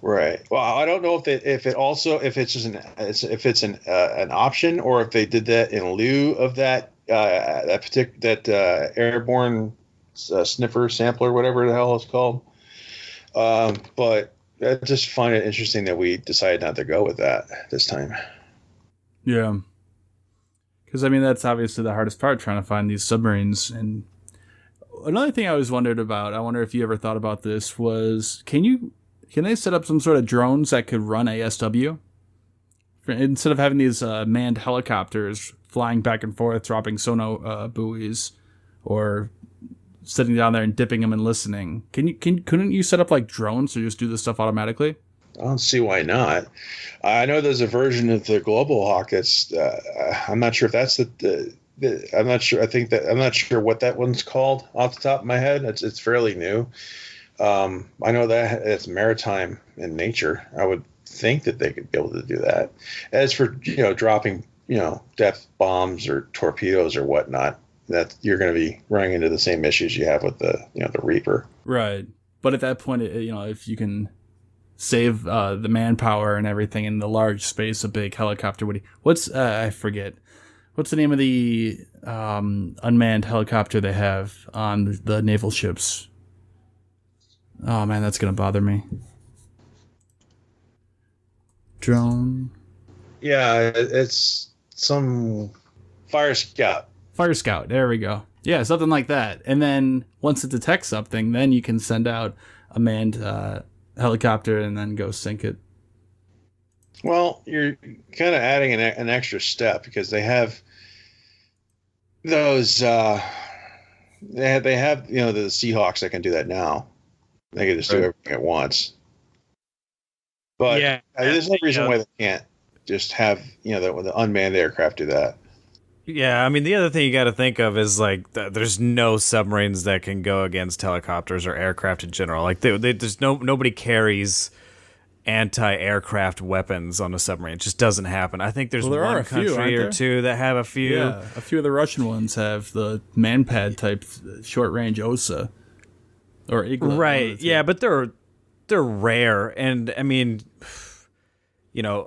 Right. Well, I don't know if it's just an option or if they did that in lieu of that airborne sniffer sampler, whatever the hell it's called. But I just find it interesting that we decided not to go with that this time. Yeah. Because, I mean, that's obviously the hardest part, trying to find these submarines. And another thing I always wondered about, I wonder if you ever thought about this, was can they set up some sort of drones that could run ASW? Instead of having these manned helicopters flying back and forth, dropping sonar buoys, or sitting down there and dipping them and listening. Couldn't you set up like drones to just do this stuff automatically? I don't see why not. I know there's a version of the Global Hawk that's. I'm not sure if that's I'm not sure. I'm not sure what that one's called off the top of my head. It's fairly new. I know that it's maritime in nature. I would think that they could be able to do that. As for dropping depth bombs or torpedoes or whatnot, that you're going to be running into the same issues you have with the the Reaper. Right, but at that point, if you can save the manpower and everything in the large space, a big helicopter I forget. What's the name of the unmanned helicopter they have on the naval ships? Oh man, that's gonna bother me. Drone. Yeah, it's some Fire Scout. Fire Scout. There we go. Yeah, something like that. And then once it detects something, then you can send out a manned helicopter and then go sink it. Well, you're kind of adding an extra step because they have those. They have the Seahawks that can do that now. They can just do everything at once. But there's no reason why they can't just have the unmanned aircraft do that. Yeah, I mean, the other thing you got to think of is there's no submarines that can go against helicopters or aircraft in general. Like there's nobody carries anti-aircraft weapons on a submarine. It just doesn't happen. I think there's there are one a few, country aren't or there? two that have a few. Yeah, a few of the Russian ones have the manpad type short range OSA or Igla. one of Right. the two. Yeah, but they're rare, and I mean,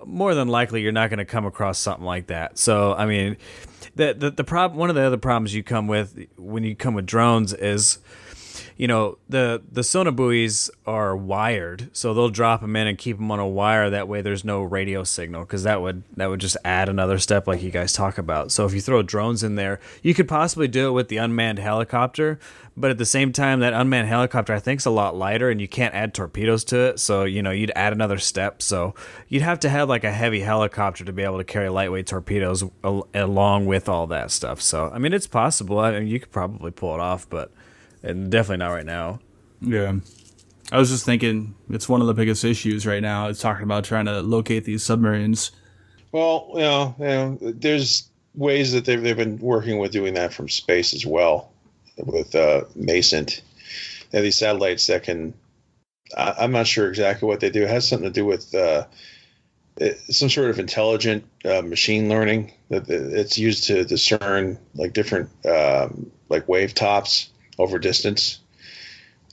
more than likely you're not going to come across something like that. So I mean, the problem. One of the other problems you come with when you come with drones is, the sonobuoys are wired, so they'll drop them in and keep them on a wire. That way, there's no radio signal, because that would just add another step, like you guys talk about. So if you throw drones in there, you could possibly do it with the unmanned helicopter, but at the same time, that unmanned helicopter I think is a lot lighter, and you can't add torpedoes to it. So you'd add another step. So you'd have to have like a heavy helicopter to be able to carry lightweight torpedoes along with all that stuff. So I mean, it's possible. I mean, you could probably pull it off, but. And definitely not right now. Yeah. I was just thinking it's one of the biggest issues right now. It's talking about trying to locate these submarines. Well, there's ways that they've been working with doing that from space as well, with nascent. They have these satellites that can. I'm not sure exactly what they do. It has something to do with some sort of intelligent machine learning that it's used to discern like different like wave tops over distance.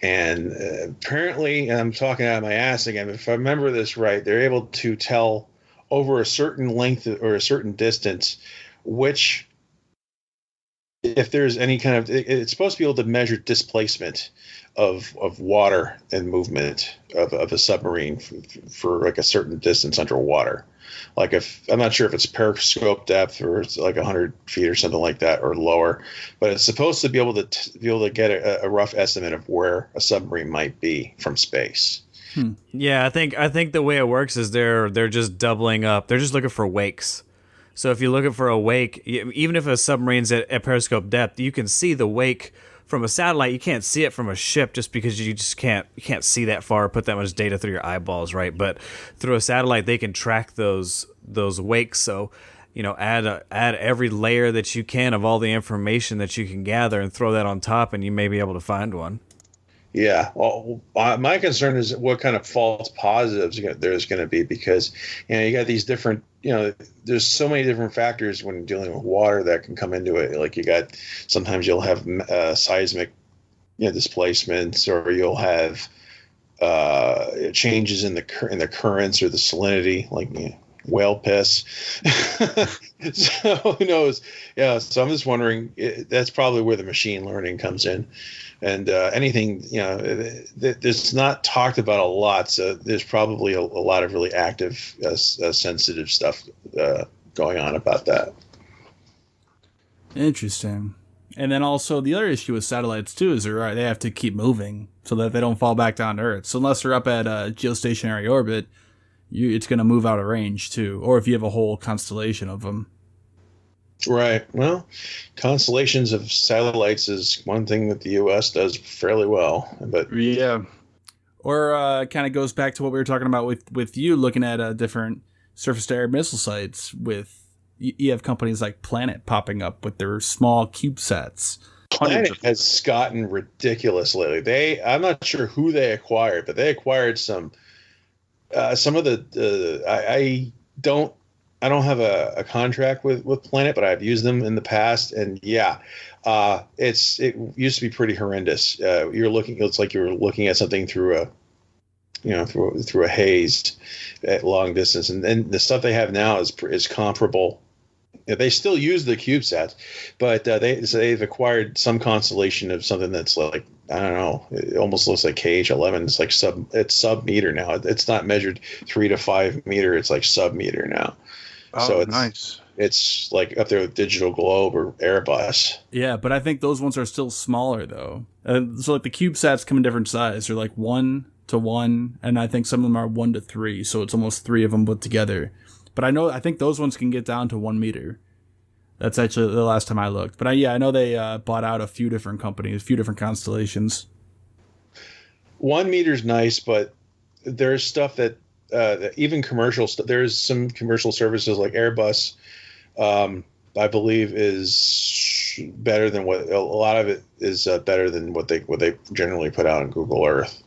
And apparently, and I'm talking out of my ass again, if I remember this right, they're able to tell over a certain length or a certain distance if there's any kind of, it's supposed to be able to measure displacement of water and movement of a submarine for like a certain distance underwater. Like I'm not sure if it's periscope depth or it's like 100 feet or something like that or lower, but it's supposed to be able to get a rough estimate of where a submarine might be from space. Yeah, I think the way it works is they're just doubling up. They're just looking for wakes. So if you're looking for a wake, even if a submarine's at periscope depth, you can see the wake from a satellite. You can't see it from a ship just because you can't see that far or put that much data through your eyeballs, right? But through a satellite, they can track those wakes. So, add every layer that you can of all the information that you can gather and throw that on top, and you may be able to find one. Yeah, well, my concern is what kind of false positives there's going to be, because you got these different, there's so many different factors when dealing with water that can come into it. Like sometimes you'll have seismic displacements, or you'll have changes in the currents or the salinity, like whale piss. So who knows? Yeah, so I'm just wondering. That's probably where the machine learning comes in. And anything, that's not talked about a lot. So there's probably a lot of really active, sensitive stuff going on about that. Interesting. And then also the other issue with satellites too is they have to keep moving so that they don't fall back down to Earth. So unless they're up at a geostationary orbit, it's going to move out of range too. Or if you have a whole constellation of them. Right. Well, constellations of satellites is one thing that the U.S. does fairly well. But Yeah. Or kind of goes back to what we were talking about with you looking at different surface-to-air missile sites. You have companies like Planet popping up with their small CubeSats. Planet has gotten ridiculous lately. I'm not sure who they acquired, but they acquired some of the. I don't have a contract with Planet, but I've used them in the past, and it used to be pretty horrendous. It's like you're looking at something through a haze at long distance, and then the stuff they have now is comparable. They still use the CubeSats, but they've acquired some constellation of something that's like, I don't know, it almost looks like KH-11. It's like sub meter now. It's not measured 3 to 5 meter. It's like sub meter now. Oh, So nice. It's like up there with Digital Globe or Airbus. Yeah, but I think those ones are still smaller though. So like the CubeSats come in different size. They're like 1 to 1, and I think some of them are 1 to 3. So it's almost 3 of them put together. But I think those ones can get down to 1 meter. That's actually the last time I looked. But I know they bought out a few different companies, a few different constellations. 1 meter's nice, but there's stuff that even commercial stuff. There's some commercial services like Airbus, I believe, is better than what a lot of it is better than what they generally put out on Google Earth,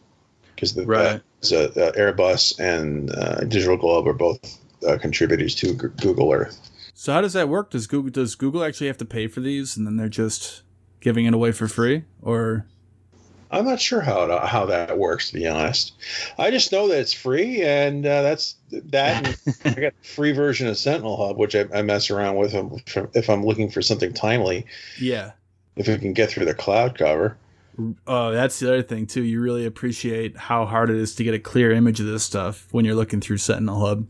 because the Airbus and Digital Globe are both contributors to Google Earth. So how does that work? Does Google actually have to pay for these, and then they're just giving it away for free, or? I'm not sure how that works, to be honest. I just know that it's free, and that's that. And I got a free version of Sentinel Hub, which I mess around with if I'm looking for something timely. Yeah. If it can get through the cloud cover. Oh, that's the other thing too. You really appreciate how hard it is to get a clear image of this stuff when you're looking through Sentinel Hub.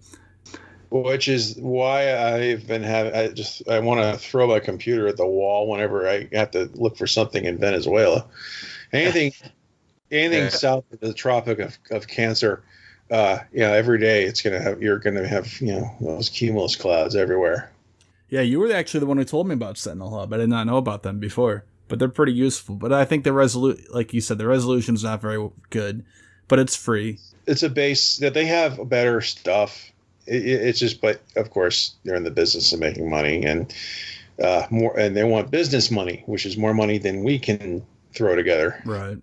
Which is why I've been having. I want to throw my computer at the wall whenever I have to look for something in Venezuela. Anything south of the Tropic of Cancer, every day you're gonna have those cumulus clouds everywhere. Yeah, you were actually the one who told me about Sentinel Hub. I did not know about them before, but they're pretty useful. But I think like you said, the resolution's not very good, but it's free. It's a base that they have better stuff. It's just, but of course they're in the business of making money and more, and they want business money, which is more money than we can throw together. Right.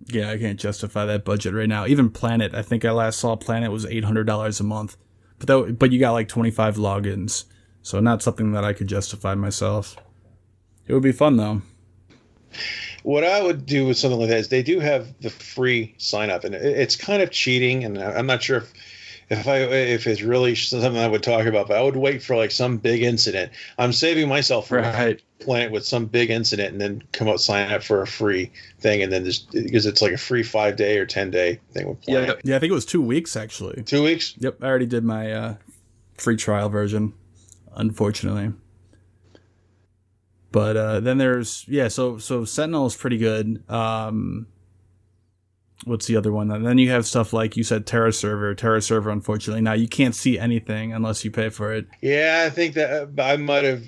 Yeah, I can't justify that budget right now. Even Planet, I think I last saw Planet was $800 a month, but you got like 25 logins, so not something that I could justify myself. It would be fun though. What I would do with something like that is they do have the free sign up, and it's kind of cheating, and I'm not sure if it's really something I would talk about, but I would wait for like some big incident. I'm saving myself from Planet with some big incident, and then come out, sign up for a free thing, and then just because it's like a free 5-day or 10-day thing with Planet. Yeah, I think it was 2 weeks actually. 2 weeks? Yep, I already did my free trial version, unfortunately. But then there's so Sentinel is pretty good. What's the other one? And then you have stuff like you said, Terra Server. Unfortunately, now you can't see anything unless you pay for it. Yeah, I think that I might have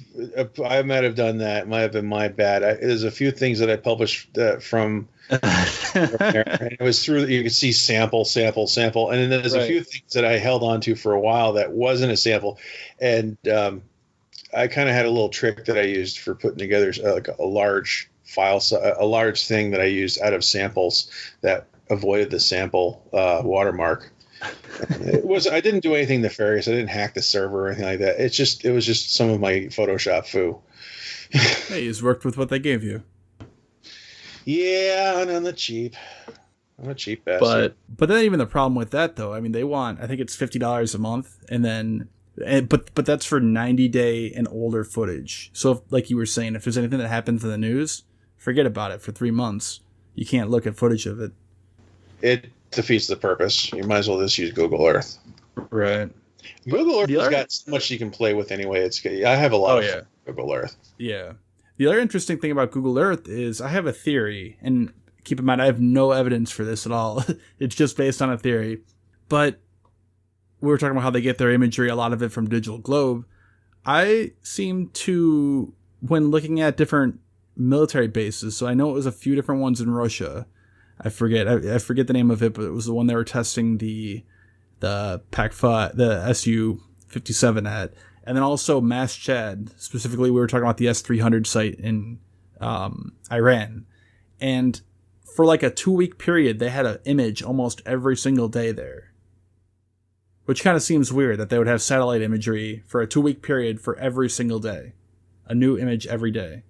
done that. It might have been my bad. There's a few things that I published from there, and it was through. You could see sample, and then there's a few things that I held on to for a while that wasn't a sample, and I kind of had a little trick that I used for putting together like a large file, a large thing that I used out of samples that avoided the sample watermark. I didn't do anything nefarious. I didn't hack the server or anything like that. It was just some of my Photoshop foo. Hey, you just worked with what they gave you. Yeah, and on the cheap. I'm a cheap bastard. But then even the problem with that though, I mean, they want, I think it's $50 a month, and then but that's for 90-day and older footage. So if, like you were saying, if there's anything that happens in the news, forget about it for 3 months. You can't look at footage of it. It defeats the purpose. You might as well just use Google Earth. Right. Google Earth has got so much you can play with anyway. I have a lot of Google Earth. Yeah. The other interesting thing about Google Earth is I have a theory, and keep in mind I have no evidence for this at all. It's just based on a theory. But we were talking about how they get their imagery, a lot of it from Digital Globe. I seem to, when looking at different military bases, so I know it was a few different ones in Russia. I forget the name of it, but it was the one they were testing the PAC-5, the Su-57 at, and then also Mashhad. Specifically, we were talking about the S-300 site in Iran, and for like a 2-week period, they had an image almost every single day there, which kind of seems weird that they would have satellite imagery for a 2-week period for every single day, a new image every day.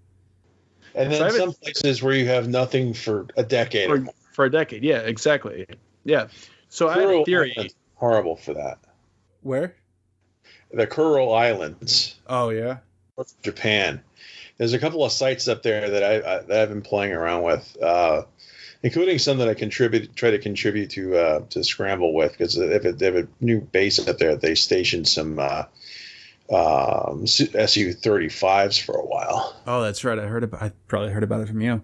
And then some places where you have nothing for a decade. For a decade, yeah, exactly. Yeah. So I have a theory. Horrible for that. Where? The Kuril Islands. Oh, yeah? Japan. There's a couple of sites up there that I've been playing around with, including some that I try to contribute to Scramble with, because they have a new base up there. They stationed some Su-35s for a while. Oh, that's right. I probably heard about it from you.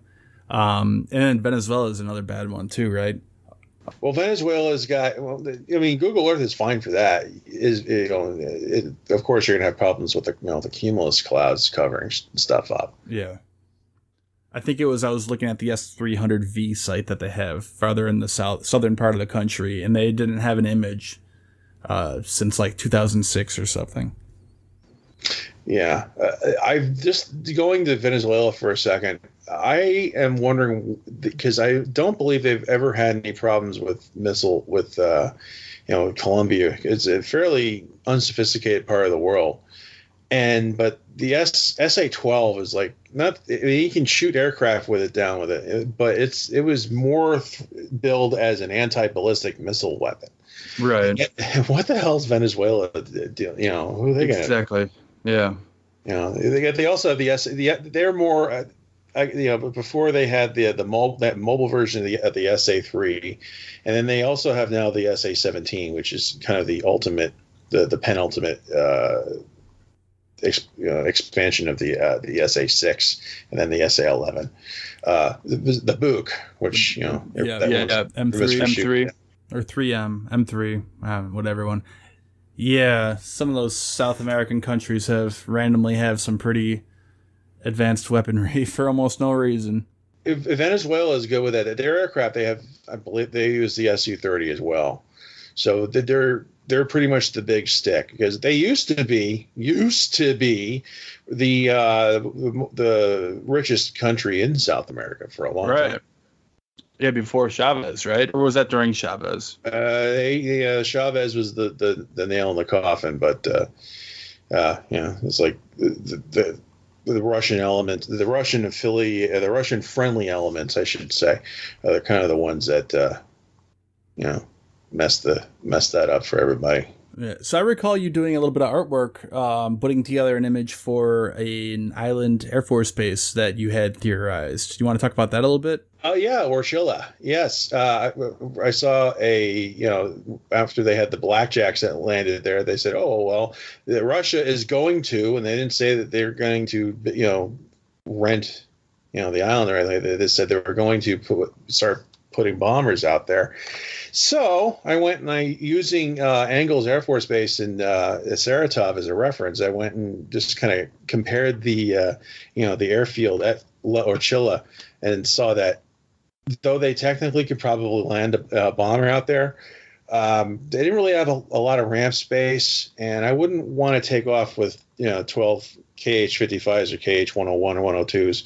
And then Venezuela is another bad one too, right? Well, Venezuela's got. Well, I mean, Google Earth is fine for that. Of course, you're gonna have problems with the cumulus clouds covering stuff up. Yeah. I think I was looking at the S300V site that they have farther in the southern part of the country, and they didn't have an image since like 2006 or something. Yeah, I've just going to Venezuela for a second. I am wondering, because I don't believe they've ever had any problems with Colombia. It's a fairly unsophisticated part of the world. But the SA-12 is like not. I mean, you can shoot aircraft with it down with it, but it was more billed as an anti-ballistic missile weapon. Right. What the hell is Venezuela? You know, who are they going to? Exactly. Yeah. You know, they also have they're more. Before they had that mobile version of the SA-3, and then they also have now the SA-17, which is kind of the ultimate, the penultimate expansion of the SA-6, and then the SA-11, the Book, which M3 or 3M, M3, whatever one. Yeah, some of those South American countries randomly have some pretty advanced weaponry for almost no reason. If Venezuela is good with that, their aircraft, they have, I believe they use the Su-30 as well. So they're pretty much the big stick, because they used to be the richest country in South America for a long time. Yeah, before Chavez, right? Or was that during Chavez? Chavez was the nail in the coffin, but it's like the Russian element, the Russian the Russian friendly elements, I should say, are kind of the ones that messed that up for everybody. Yeah. So I recall you doing a little bit of artwork, putting together an image for an island Air Force base that you had theorized. Do you want to talk about that a little bit? Oh yeah, Orchilla. Yes, I saw after they had the blackjacks that landed there, they said, "Oh well, Russia is going to," and they didn't say that they're going to, rent, the island or anything. They said they were going to start putting bombers out there. So I went and using Engels Air Force Base in Saratov as a reference, I went and just kind of compared the airfield at Orchilla and saw that though they technically could probably land a bomber out there, they didn't really have a lot of ramp space, and I wouldn't want to take off with 12 KH-55s or KH-101 or 102s,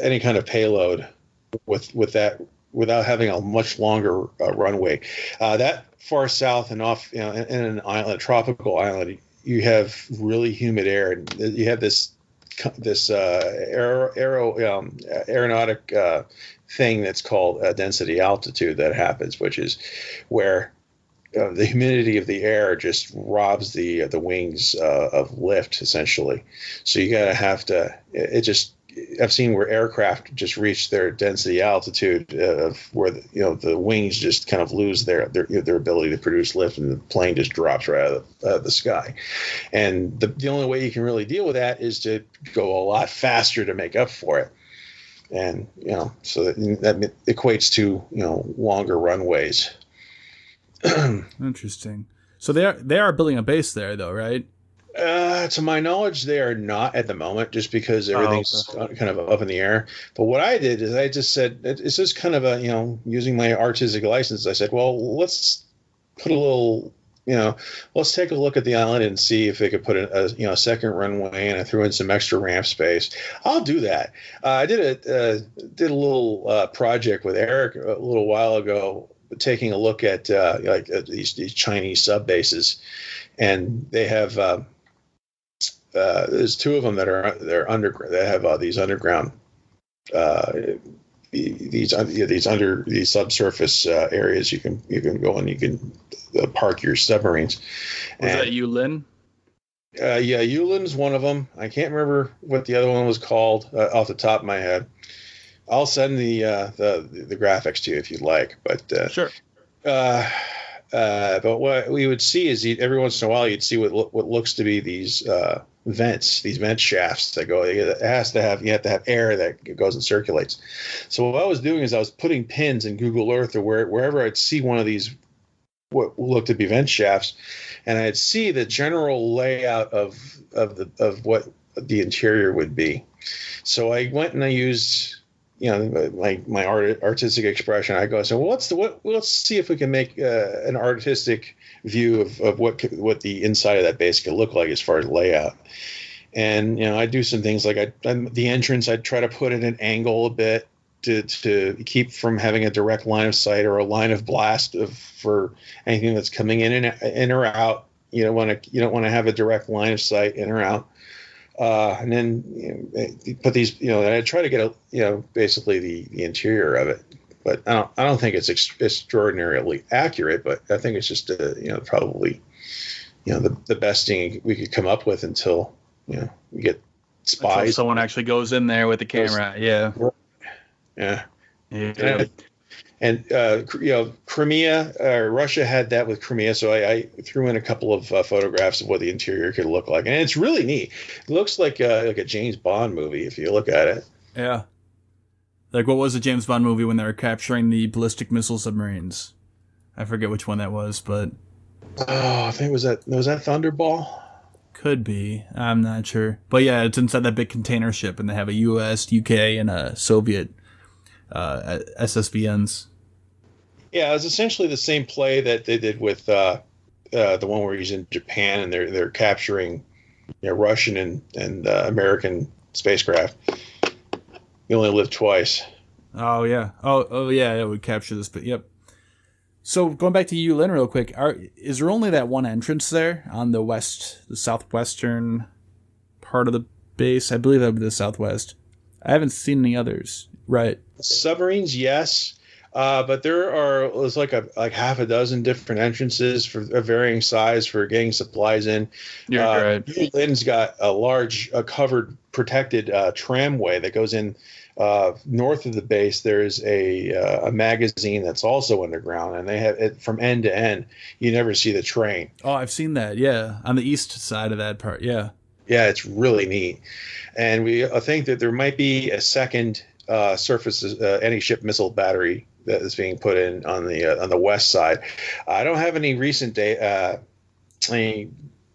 any kind of payload with that, without having a much longer runway. That far south and off, in an island, a tropical island, you have really humid air, and you have this aeronautic thing that's called density altitude that happens, which is where the humidity of the air just robs the wings of lift, essentially. So you I've seen where aircraft just reach their density altitude of where the wings just kind of lose their ability to produce lift, and the plane just drops right out of the sky. And the only way you can really deal with that is to go a lot faster to make up for it. And so that equates to longer runways. Interesting. So they are building a base there, though, right? To my knowledge, they are not at the moment, just because everything's kind of up in the air. But what I did is I just said, it's just kind of using my artistic license. I said, well, let's put a little, let's take a look at the island and see if they could put a second runway, and I threw in some extra ramp space. I'll do that. I did a little project with Eric a little while ago, taking a look at these Chinese sub bases, and they have. There's two of them they're underground. They have these underground, these subsurface areas you can go and you can park your submarines. Was that Yulin? Yeah, Yulin's one of them. I can't remember what the other one was called off the top of my head. I'll send the graphics to you if you'd like. But sure. But what we would see is every once in a while you'd see what looks to be these vents, these vent shafts that go. You have to have air that goes and circulates. So what I was doing is I was putting pins in Google Earth or wherever I'd see one of these what looked to be vent shafts, and I'd see the general layout of what the interior would be. So I went and I used my artistic expression. I go, so let's see if we can make an artistic view of what the inside of that base could look like as far as layout. And I do some things like the entrance. I try to put at an angle a bit to keep from having a direct line of sight or a line of blast for anything that's coming in or out. You don't want to have a direct line of sight in or out. And then put these. I try to get basically the interior of it. But I don't think it's extraordinarily accurate. But I think it's just probably the best thing we could come up with until we get spies. Until someone actually goes in there with the camera. Yeah. And Crimea, Russia had that with Crimea, so I threw in a couple of photographs of what the interior could look like, and it's really neat. It looks like a James Bond movie if you look at it. Yeah. Like, what was the James Bond movie when they were capturing the ballistic missile submarines? I forget which one that was, but I think was that Thunderball? Could be. I'm not sure. But yeah, it's inside that big container ship, and they have a US, UK, and a Soviet SSBNs. Yeah, it was essentially the same play that they did with the one where he's in Japan and they're capturing Russian and American spacecraft. You only live twice. Oh yeah. Oh yeah. It would capture this, but yep. So going back to Yulin real quick, is there only that one entrance there on the southwestern part of the base? I believe that would be the southwest. I haven't seen any others. Right. Submarines, yes. But there's like half a dozen different entrances for a varying size for getting supplies in. You're right. Yulin's got a large covered protected tramway that goes in north of the base. There's a magazine that's also underground, and they have it from end to end. You never see the train. Oh, I've seen that. Yeah, on the east side of that part. Yeah. Yeah, it's really neat, and we think that there might be a second surface anti-ship missile battery that is being put in on the west side. I don't have any recent any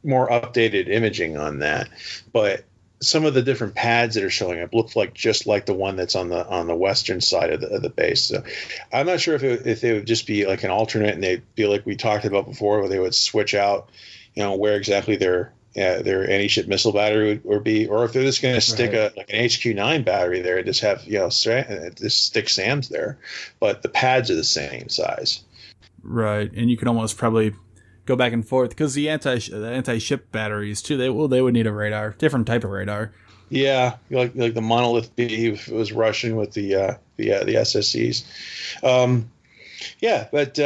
more updated imaging on that, but some of the different pads that are showing up look just like the one that's on the western side of the base. So I'm not sure if they would just be like an alternate, and they'd be like we talked about before, where they would switch out, where exactly their anti-ship missile battery would be, or if they're just going to stick an HQ9 battery there and just have just stick SAMs there, but the pads are the same size. Right, and you can almost probably go back and forth because the anti-ship batteries too. They would need a radar, different type of radar. Yeah, like the Monolith B was Russian with the SSCs. But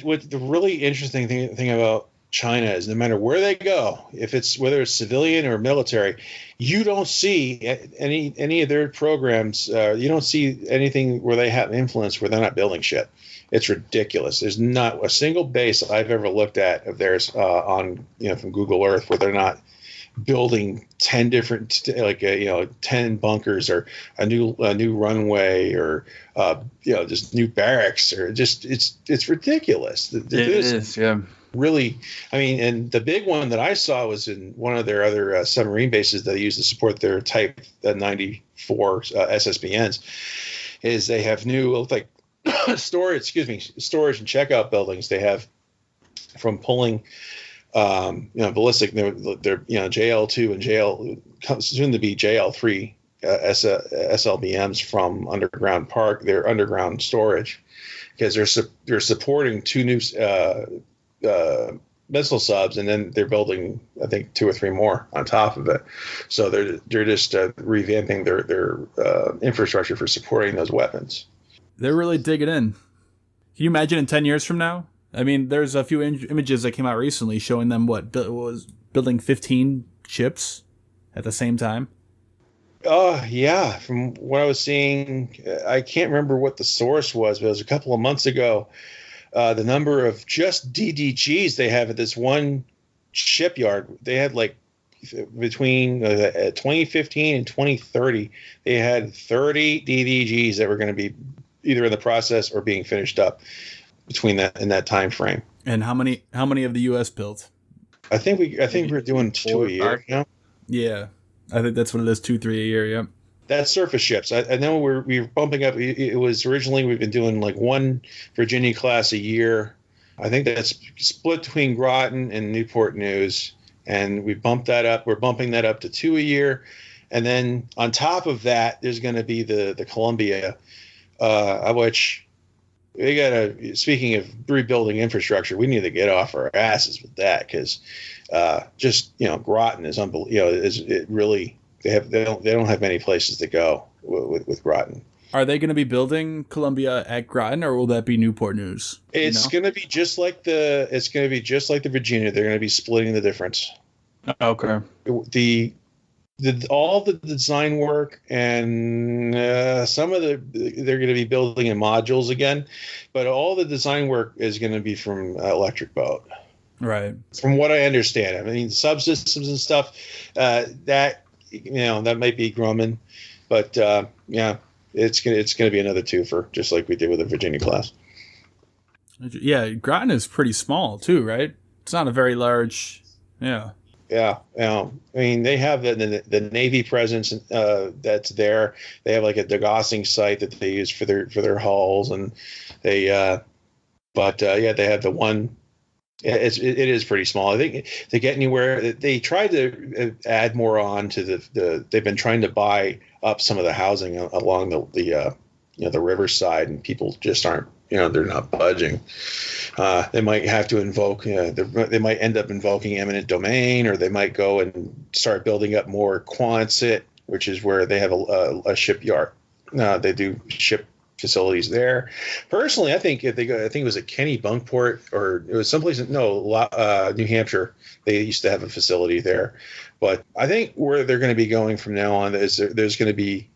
what the really interesting thing about China is no matter where they go, whether it's civilian or military, you don't see any of their programs. You don't see anything where they have influence where they're not building shit. It's ridiculous. There's not a single base I've ever looked at of theirs on from Google Earth where they're not building 10 different 10 bunkers or a new runway or just new barracks or just it's ridiculous. It is, yeah. Really, I mean, and the big one that I saw was in one of their other submarine bases that they use to support their Type 94 SSBNs. Is they have new storage and checkout buildings. They have from pulling, ballistic. They're JL2 and soon to be JL3 SLBMs from underground park. They're underground storage because they're supporting two new missile subs, and then they're building, I think, 2 or 3 more on top of it. So they're just revamping their infrastructure for supporting those weapons. They're really digging in. Can you imagine in 10 years from now? I mean, there's a few images that came out recently showing them was building 15 ships at the same time. Yeah. From what I was seeing, I can't remember what the source was, but it was a couple of months ago. The number of just DDGs they have at this one shipyard, they had between 2015 and 2030, they had 30 DDGs that were going to be either in the process or being finished up in that time frame. And how many of the U.S. built? I think we're doing 2 a year now. Yeah, I think that's what it is, 2-3 a year. Yep. That's surface ships. I know we're bumping up. It was originally we've been doing one Virginia class a year. I think that's split between Groton and Newport News, and we bumped that up. We're bumping that up to 2 a year, and then on top of that, there's going to be the Columbia, which we gotta. Speaking of rebuilding infrastructure, we need to get off our asses with that because just Groton is unbelievable. It really they don't have many places to go with Groton. Are they going to be building Columbia at Groton, or will that be Newport News? It's going to be just like the Virginia. They're going to be splitting the difference. Okay. All the design work and some of they're going to be building in modules again, but all the design work is going to be from Electric Boat. Right. From what I understand, I mean subsystems and stuff that might be Grumman, but it's gonna be another twofer, just like we did with the Virginia class. Yeah, Groton is pretty small too, right? It's not a very large. Yeah. Yeah. I mean, they have the Navy presence that's there. They have like a degaussing site that they use for their hulls, and they they have the one. It is pretty small. I think to get anywhere, they tried to add more on to they've been trying to buy up some of the housing along the riverside, and people just aren't, they're not budging. They might have to invoke, they might end up invoking eminent domain, or they might go and start building up more Quonset, which is where they have a shipyard. They do ship facilities there. Personally, I think it was at Kennebunkport, or it was someplace. New Hampshire. They used to have a facility there, but I think where they're going to be going from now on is there's going to be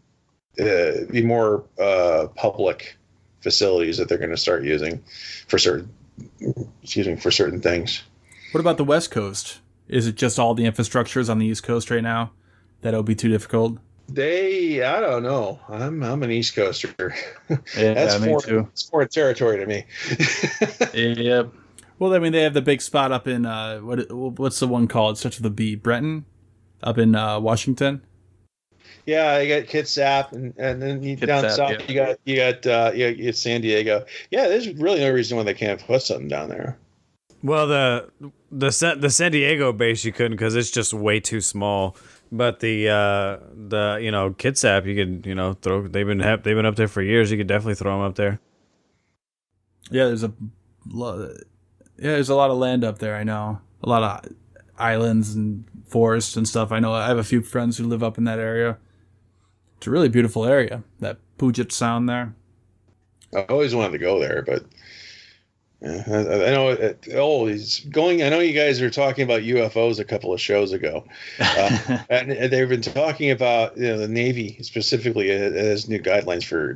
more public facilities that they're going to start using for certain things. What about the West Coast? Is it just all the infrastructures on the East Coast right now that'll be too difficult? I don't know. I'm an East Coaster. Yeah, That's me too. It's foreign territory to me. Yep. Well, I mean, they have the big spot up in what's the one called? It starts with a B. Brenton, up in Washington. Yeah, you got Kitsap, and then down south you got San Diego. Yeah, there's really no reason why they can't put something down there. Well, the San Diego base you couldn't because it's just way too small. But the Kitsap you could throw. They've been up there for years. You could definitely throw them up there. Yeah, there's a lot of land up there. I know a lot of islands and forests and stuff. I know I have a few friends who live up in that area. It's a really beautiful area. That Puget Sound there. I always wanted to go there, but I know he's going. I know you guys were talking about UFOs a couple of shows ago, and they've been talking about the Navy specifically has new guidelines for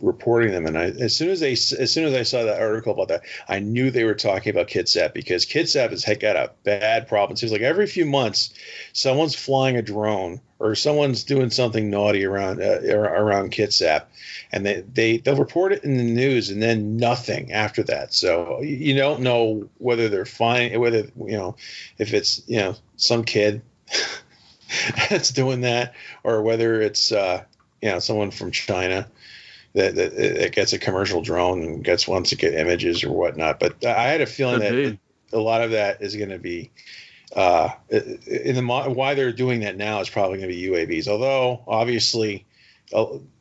reporting them. And as soon as I saw that article about that, I knew they were talking about Kitsap, because Kitsap has got a bad problem. It seems like every few months, someone's flying a drone or someone's doing something naughty around Kitsap, and they'll report it in the news, and then nothing after that. So you don't know whether they're fine, whether if it's some kid that's doing that, or whether it's someone from China that gets a commercial drone and wants to get images or whatnot. But I had a feeling that a lot of that is going to be why they're doing that now is probably going to be UAVs. Although obviously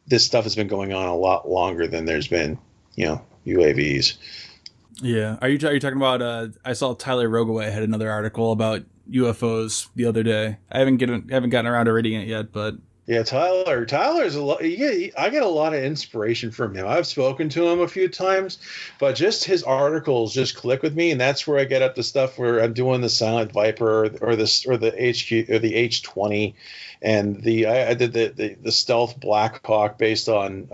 this stuff has been going on a lot longer than there's been UAVs. Yeah. Are you talking about? I saw Tyler Rogaway had another article about UFOs the other day. I haven't gotten around to reading it yet, but. Yeah, Tyler's a lot. Yeah, I get a lot of inspiration from him. I've spoken to him a few times, but just his articles just click with me, and that's where I get up the stuff where I'm doing the Silent Viper or the HQ or the H-20, and I did the Stealth Black Hawk based on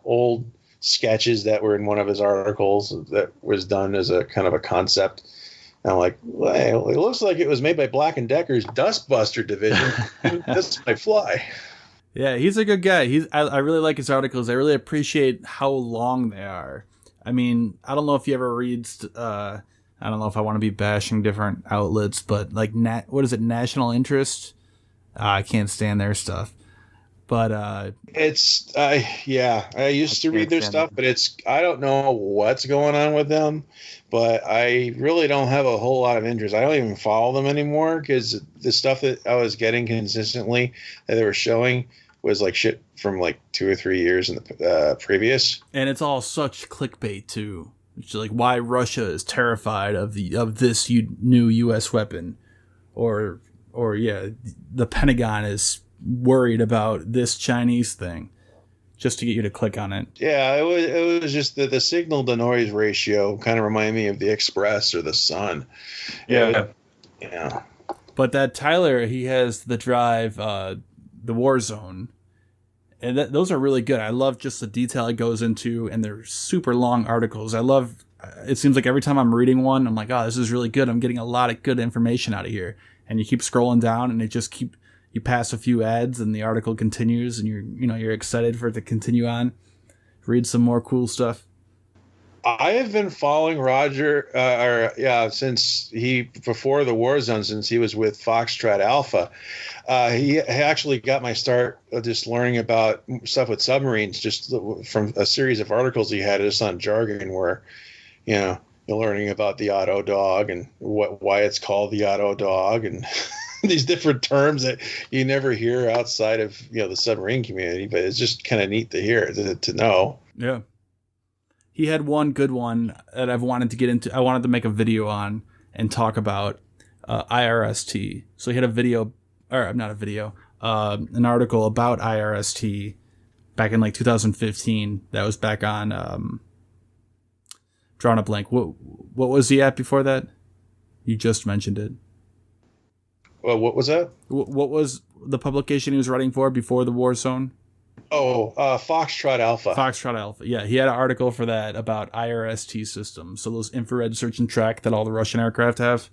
old sketches that were in one of his articles that was done as a kind of a concept. And I'm like, well, it looks like it was made by Black & Decker's Dustbuster division. This might fly. Yeah, he's a good guy. I really like his articles. I really appreciate how long they are. I mean, I don't know if you ever read. I don't know if I want to be bashing different outlets, but like what is it? National Interest. I can't stand their stuff. But It's yeah, I used to read their stuff, but I don't know what's going on with them, but I really don't have a whole lot of interest. I don't even follow them anymore because the stuff that I was getting consistently that they were showing was like shit from like 2 or 3 years in the previous. and it's all such clickbait too. It's like why Russia is terrified of this new U.S. weapon, or yeah, the Pentagon is worried about this Chinese thing, just to get you to click on it. Yeah, it was just the signal to noise ratio kind of reminded me of the Express or the Sun. Yeah. Yeah. But that Tyler, he has the drive, the Warzone, and those are really good. I love just the detail it goes into, and they're super long articles. I love. It seems like every time I'm reading one, I'm like, oh, this is really good. I'm getting a lot of good information out of here. And you keep scrolling down, and you pass a few ads, and the article continues, and you're excited for it to continue on. Read some more cool stuff. I have been following Roger, since before the Warzone, since he was with Foxtrot Alpha. He actually got my start just learning about stuff with submarines, just from a series of articles he had just on jargon, where, you're learning about the auto dog and why it's called the auto dog and these different terms that you never hear outside of the submarine community, but it's just kind of neat to hear to know. Yeah. He had one good one that I've wanted to get into. I wanted to make a video on and talk about IRST. So he had an article about IRST back in like 2015. That was back on drawing a blank. What was he at before that? You just mentioned it. Well, what was that? What was the publication he was writing for before the Warzone? Oh, Foxtrot Alpha. Foxtrot Alpha. Yeah, he had an article for that about IRST systems. So those infrared search and track that all the Russian aircraft have.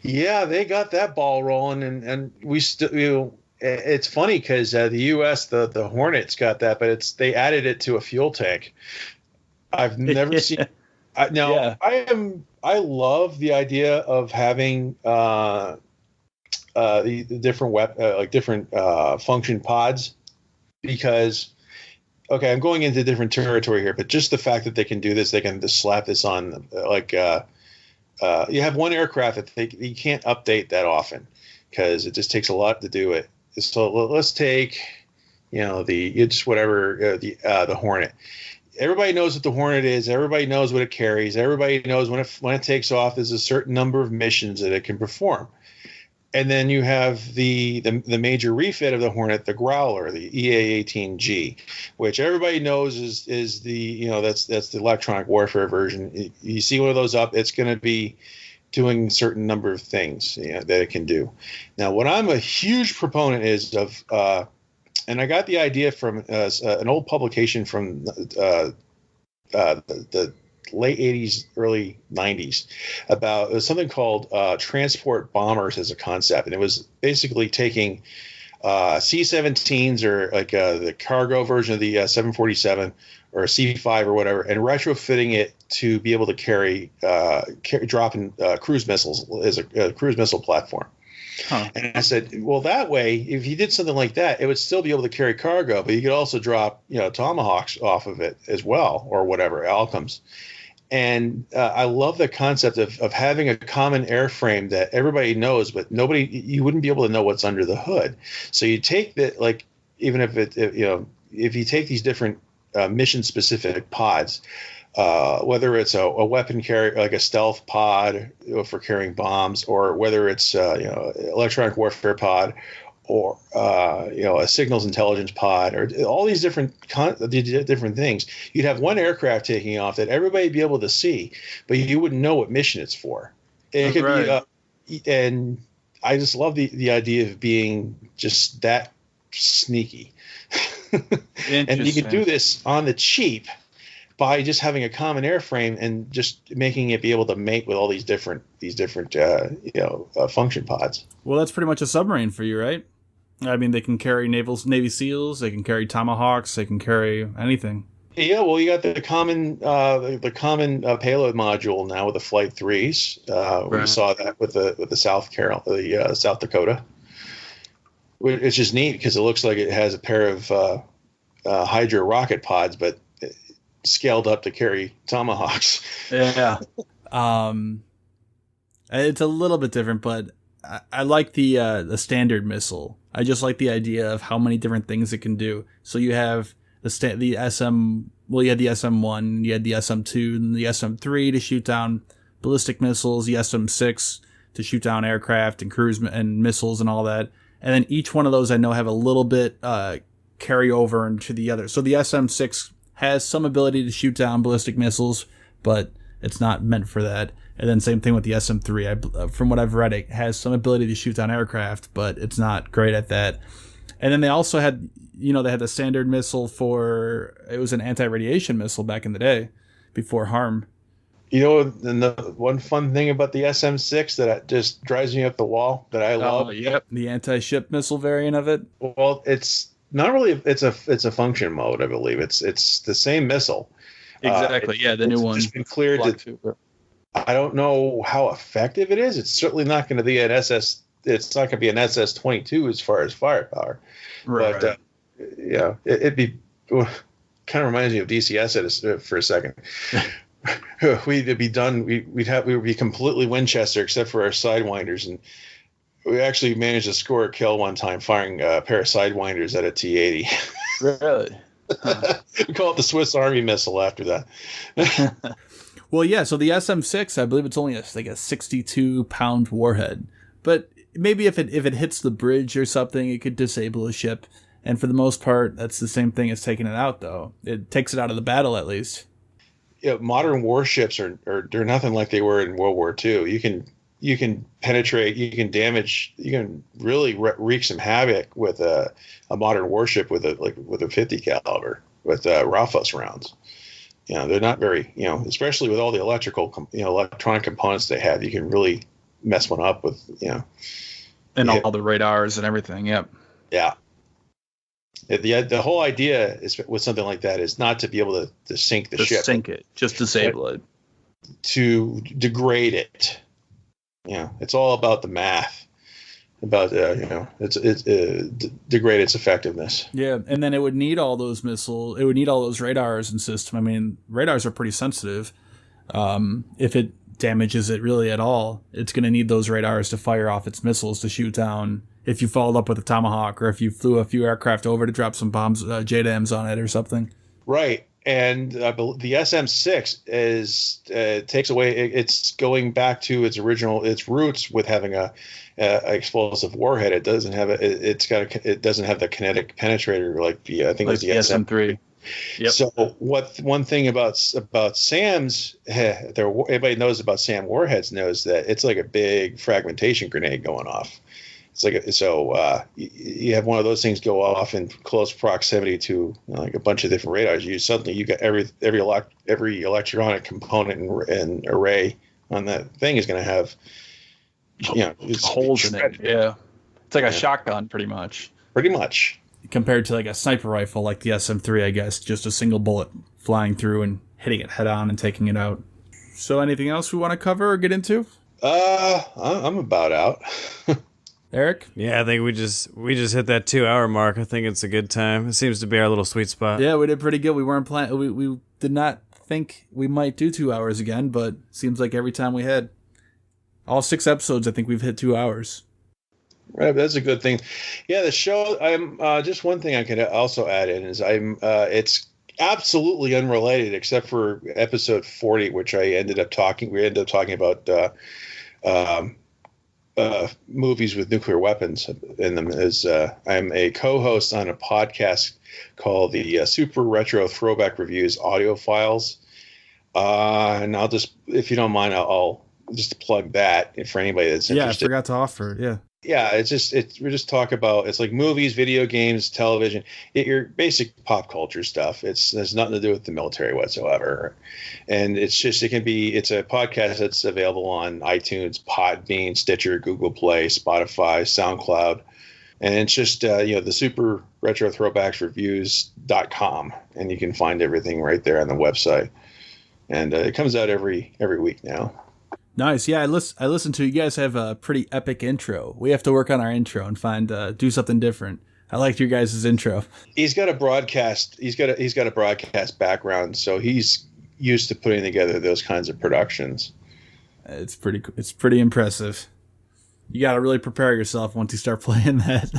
Yeah, they got that ball rolling, and we still. It's funny because the U.S. the Hornets got that, but they added it to a fuel tank. I've never seen. I love the idea of having the different different function pods, because I'm going into different territory here, but just the fact that they can do this, they can just slap this on you have one aircraft that you can't update that often because it just takes a lot to do it. So let's take the Hornet. Everybody knows what the Hornet is. Everybody knows what it carries. Everybody knows when it takes off, there's a certain number of missions that it can perform. And then you have the major refit of the Hornet, the Growler, the EA-18G, which everybody knows is the that's the electronic warfare version. You see one of those up, it's going to be doing a certain number of things that it can do. Now, what I'm a huge proponent is of and I got the idea from an old publication from the late 80s, early 90s about something called transport bombers as a concept. And it was basically taking C-17s or like the cargo version of the 747 or a C-5 or whatever, and retrofitting it to be able to carry dropping cruise missiles as a cruise missile platform. Huh. And I said, well, that way, if you did something like that, it would still be able to carry cargo, but you could also drop, Tomahawks off of it as well, or whatever, Alcoms. And I love the concept of having a common airframe that everybody knows, but you wouldn't be able to know what's under the hood. So you take that, like, even if if you take these different mission-specific pods, whether it's a weapon carrier, like a stealth pod for carrying bombs, or whether it's electronic warfare pod, or a signals intelligence pod, or all these different things, you'd have one aircraft taking off that everybody would be able to see, but you wouldn't know what mission it's for. And it could be, and I just love the idea of being just that sneaky. And you can do this on the cheap by just having a common airframe and just making it be able to mate with all these different function pods. Well, that's pretty much a submarine for you, right? I mean, they can carry Navy SEALs, they can carry Tomahawks, they can carry anything. Yeah, well, you got the common payload module now with the Flight 3s. We saw that with the South Dakota. It's just neat because it looks like it has a pair of Hydra rocket pods, but scaled up to carry tomahawks. Yeah. It's a little bit different, but I like the standard missile. I just like the idea of how many different things it can do. So you have the SM. Well, you had the SM-1, you had the SM-2, and the SM-3 to shoot down ballistic missiles, the SM-6 to shoot down aircraft and cruise and missiles and all that. And then each one of those I know have a little bit carry over into the other. So the SM-6 has some ability to shoot down ballistic missiles, but it's not meant for that. And then same thing with the SM-3. From what I've read, it has some ability to shoot down aircraft, but it's not great at that. And then they also had, they had the standard missile it was an anti-radiation missile back in the day, before HARM. And the one fun thing about the SM-6 that just drives me up the wall that I love. Yep. The anti-ship missile variant of it. Well, it's not really. It's a function mode, I believe. It's the same missile. Exactly. The new one. It's been cleared to. I don't know how effective it is. It's certainly not going to be an SS. It's not going to be an SS-22 as far as firepower. Right. But it'd be kind of reminds me of DCS for a second. We'd be done. We would be completely Winchester except for our sidewinders, and we actually managed to score a kill one time firing a pair of sidewinders at a T-80. Really? Huh. We call it the Swiss Army missile after that. Well, yeah. So the SM-6, I believe it's only like a 62-pound warhead, but maybe if it hits the bridge or something, it could disable a ship. And for the most part, that's the same thing as taking it out, though. It takes it out of the battle, at least. Yeah, modern warships they're nothing like they were in World War II. You can penetrate, you can damage, you can really wreak some havoc with a modern warship with a 50 caliber with Raufoss rounds. They're not very, especially with all the electronic components they have, you can really mess one up with, and all the radars and everything. Yep. Yeah. The whole idea is with something like that is not to be able to sink the ship. Sink it, just disable it. To degrade it. It's all about the math. About degrade its effectiveness. Yeah, and then it would need all those missiles. It would need all those radars and system. I mean, radars are pretty sensitive. If it damages it really at all, it's going to need those radars to fire off its missiles to shoot down. If you followed up with a Tomahawk, or if you flew a few aircraft over to drop some bombs, JDAMs on it or something. Right. And the SM-6 takes away. It's going back to its roots with having a explosive warhead. It doesn't have it doesn't have the kinetic penetrator like I think it's the SM-3. Yep. So one thing about SAMs, everybody knows about SAM warheads knows that it's like a big fragmentation grenade going off. It's like you have one of those things go off in close proximity to like a bunch of different radars. You got every electronic component and array on that thing is going to have holes in it. Yeah, it's like a shotgun, pretty much. Pretty much. Compared to like a sniper rifle, like the SM-3, I guess, just a single bullet flying through and hitting it head on and taking it out. So, anything else we want to cover or get into? I'm about out. Eric? Yeah, I think we just hit that 2-hour mark. I think it's a good time. It seems to be our little sweet spot. Yeah, we did pretty good. We weren't planning. We did not think we might do 2 hours again, but seems like every time we had all 6 episodes, I think we've hit 2 hours. Right, that's a good thing. Yeah, the show. I'm just one thing I could also add in is it's absolutely unrelated except for episode 40, which we ended up talking about movies with nuclear weapons in them. I'm a co-host on a podcast called the Super Retro Throwback Reviews Audio Files, and I'll just, if you don't mind, I'll just plug that for anybody that's interested. Yeah, I forgot to offer. Yeah. Yeah, we just talk about, it's like movies, video games, television, your basic pop culture stuff. There's nothing to do with the military whatsoever, and it's a podcast that's available on iTunes, Podbean, Stitcher, Google Play, Spotify, SoundCloud, and it's just the Super Retro Throwbacks Reviews.com, and you can find everything right there on the website, and it comes out every week now. Nice. Yeah, I listened to you guys have a pretty epic intro. We have to work on our intro and do something different. I liked your guys' intro. He's got a broadcast. He's got a broadcast background, so he's used to putting together those kinds of productions. It's pretty impressive. You got to really prepare yourself once you start playing that.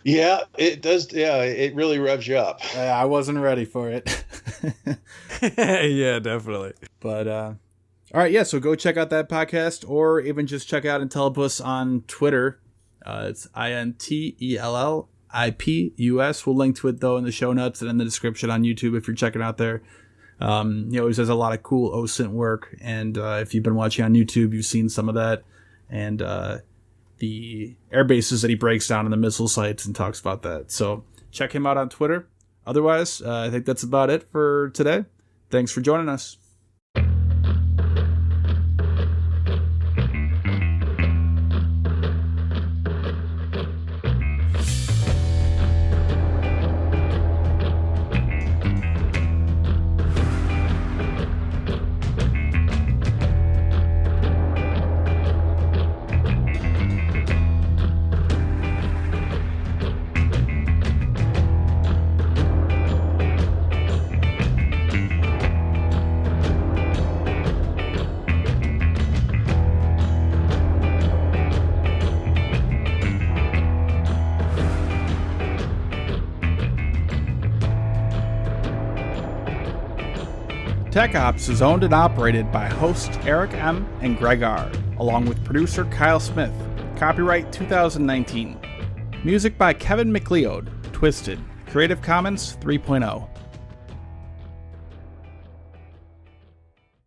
Yeah, it does. Yeah, it really revs you up. I wasn't ready for it. Yeah, definitely. But all right, yeah. So go check out that podcast, or even just check out Intellipus on Twitter. It's INTELLIPUS. We'll link to it though in the show notes and in the description on YouTube if you're checking out there. He always does a lot of cool OSINT work, and if you've been watching on YouTube, you've seen some of that, and the air bases that he breaks down in the missile sites and talks about that. So check him out on Twitter. Otherwise, I think that's about it for today. Thanks for joining us. Tac Ops is owned and operated by hosts Eric M. and Greg R., along with producer Kyle Smith. Copyright 2019. Music by Kevin MacLeod. Twisted. Creative Commons 3.0.